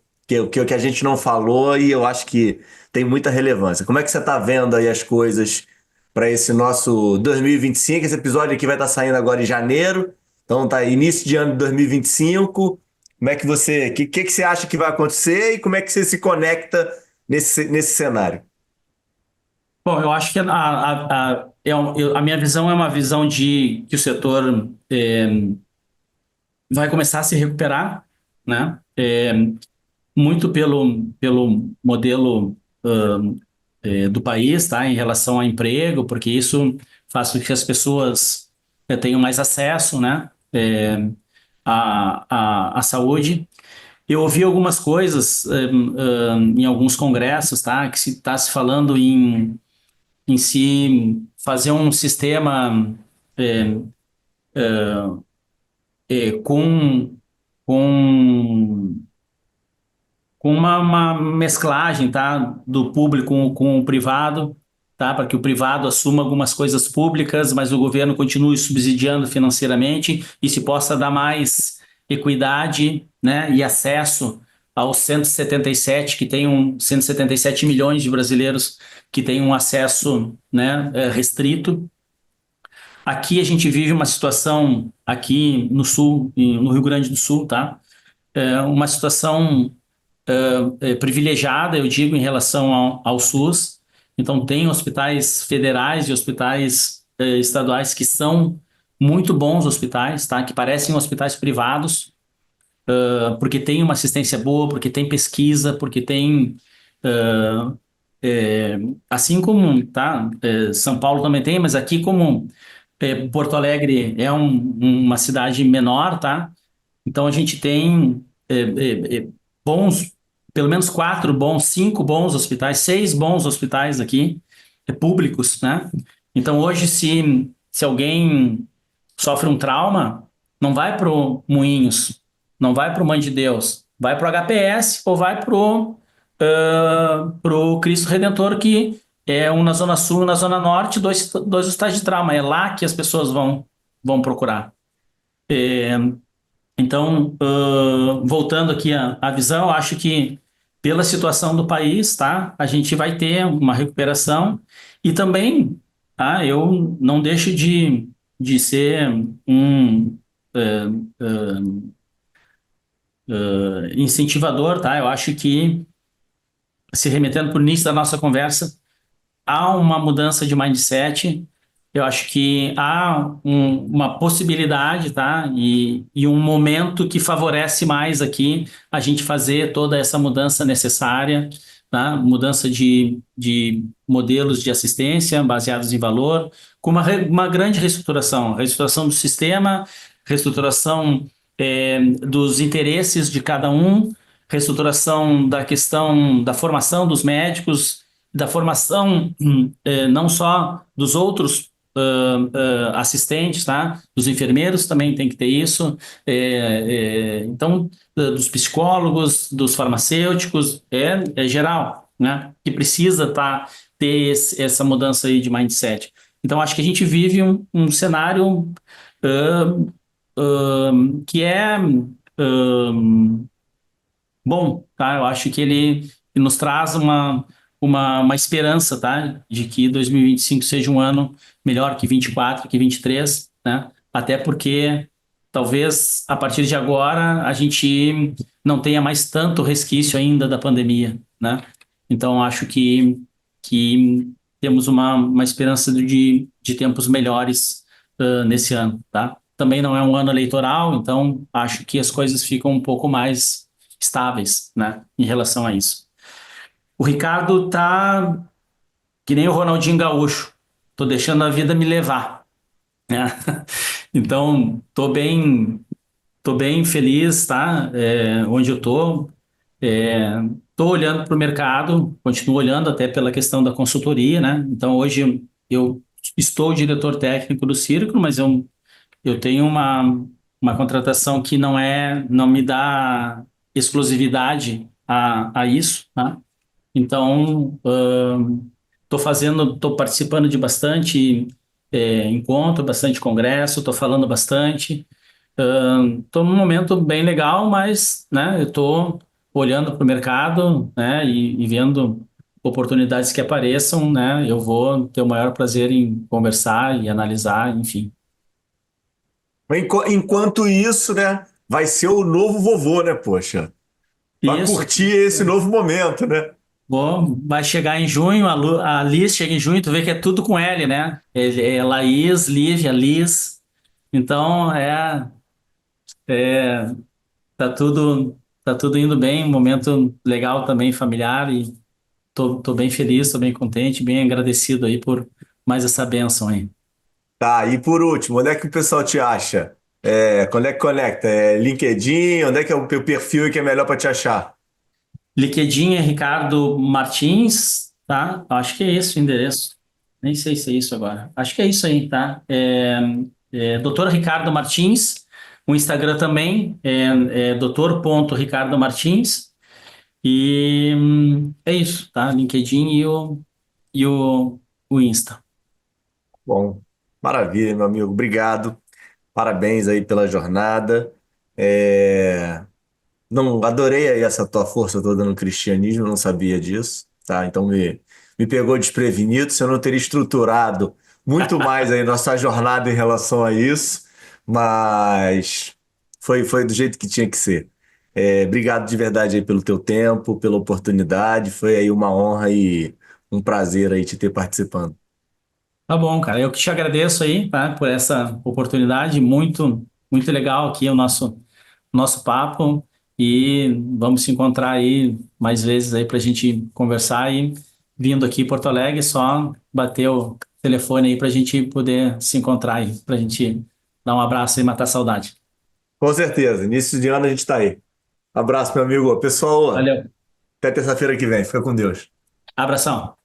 a gente não falou e eu acho que tem muita relevância. Como é que você está vendo aí as coisas para esse nosso 2025? Esse episódio aqui vai estar saindo agora em janeiro. Então tá início de ano de 2025. Como é que que você acha que vai acontecer e como é que você se conecta nesse cenário?
Bom, eu acho que a minha visão é uma visão de que o setor vai começar a se recuperar, né? Muito pelo modelo do país, tá? Em relação ao emprego, porque isso faz com que as pessoas tenham mais acesso, né? À saúde. Eu ouvi algumas coisas em alguns congressos, tá? Que se está se falando em se fazer um sistema é, é, com, com, com uma mesclagem, tá? Do público com o privado, tá? Para que o privado assuma algumas coisas públicas, mas o governo continue subsidiando financeiramente e se possa dar mais equidade, né? E acesso aos 177 que tem 177 milhões de brasileiros que têm um acesso, né, restrito. Aqui a gente vive uma situação aqui no sul, no Rio Grande do Sul, tá? Uma situação privilegiada, eu digo, em relação ao SUS. Então, tem hospitais federais e hospitais estaduais que são muito bons hospitais, tá? Que parecem hospitais privados, porque tem uma assistência boa, porque tem pesquisa, porque tem é, assim como tá, São Paulo também tem, mas aqui como Porto Alegre é uma cidade menor, tá? Então a gente tem bons, pelo menos quatro bons, cinco bons hospitais, seis bons hospitais aqui, públicos, né? Então hoje se alguém sofre um trauma, não vai pro Moinhos, não vai pro Mãe de Deus, vai pro HPS ou vai pro Cristo Redentor, que é um na Zona Sul e um na Zona Norte, dois hospitais de trauma. É lá que as pessoas vão procurar. Então, voltando aqui à visão, eu acho que pela situação do país, tá, a gente vai ter uma recuperação e também, tá, eu não deixo de ser um eh, incentivador, tá? Eu acho que, se remetendo para o início da nossa conversa, há uma mudança de mindset. Eu acho que há uma possibilidade, tá? E um momento que favorece mais aqui a gente fazer toda essa mudança necessária, tá? Mudança de modelos de assistência baseados em valor, com uma grande reestruturação do sistema, reestruturação dos interesses de cada um, reestruturação da questão da formação dos médicos, da formação não só dos outros assistentes, tá? Dos enfermeiros também tem que ter isso. Então, dos psicólogos, dos farmacêuticos, é geral, né? Que precisa ter essa mudança aí de mindset. Então, acho que a gente vive um cenário que é bom, tá? Eu acho que ele nos traz uma esperança, tá? De que 2025 seja um ano melhor que 24, que 23, né? Até porque talvez a partir de agora a gente não tenha mais tanto resquício ainda da pandemia, né? Então acho que temos uma esperança de tempos melhores nesse ano, tá? Também não é um ano eleitoral, então acho que as coisas ficam um pouco mais estáveis, né, em relação a isso. O Ricardo tá que nem o Ronaldinho Gaúcho, tô deixando a vida me levar, né? Então, tô bem feliz, tá? Onde eu tô, tô olhando para o mercado, continuo olhando até pela questão da consultoria, né? Então, hoje eu estou diretor técnico do Círculo, mas eu tenho uma contratação que não me dá exclusividade a isso, tá? Então, estou participando de bastante encontro, bastante congresso, estou falando bastante. Estou num momento bem legal, mas, né, eu estou olhando para o mercado, né, e vendo oportunidades que apareçam, né, eu vou ter o maior prazer em conversar e analisar, enfim.
Enquanto isso, né, vai ser o novo vovô, né, poxa? Vai
Isso,
curtir esse novo momento, né?
Bom, vai chegar em junho, a Liz chega em junho, tu vê que é tudo com L, né? É Laís, Lívia, Liz. Então, é, tá tudo indo bem, um momento legal também, familiar, e tô bem feliz, tô bem contente, bem agradecido aí por mais essa bênção aí.
Tá, e por último, onde é que o pessoal te acha? Quando é que conecta? É LinkedIn? Onde é que é o teu perfil que é melhor para te achar?
LinkedIn é Ricardo Martins, tá? Acho que é esse o endereço. Nem sei se é isso agora. Acho que é isso aí, tá? Dr. Ricardo Martins. O Instagram também é Dr. Ricardo Martins. E é isso, tá? LinkedIn e o Insta.
Bom, maravilha, meu amigo. Obrigado. Parabéns aí pela jornada. É, Não, adorei aí essa tua força toda no cristianismo, não sabia disso, tá? Então me pegou desprevenido, se eu não teria estruturado muito mais aí nossa jornada em relação a isso, mas foi do jeito que tinha que ser. Obrigado de verdade aí pelo teu tempo, pela oportunidade, foi aí uma honra e um prazer aí te ter participando.
Tá bom, cara. Eu que te agradeço aí, tá? Por essa oportunidade. Muito legal aqui o nosso papo e vamos se encontrar aí mais vezes aí para a gente conversar e vindo aqui em Porto Alegre, é só bater o telefone aí para a gente poder se encontrar aí, para a gente dar um abraço e matar a saudade.
Com certeza, início de ano a gente está aí. Abraço, meu amigo. Pessoal,
Valeu,
até terça-feira que vem. Fica com Deus.
abração.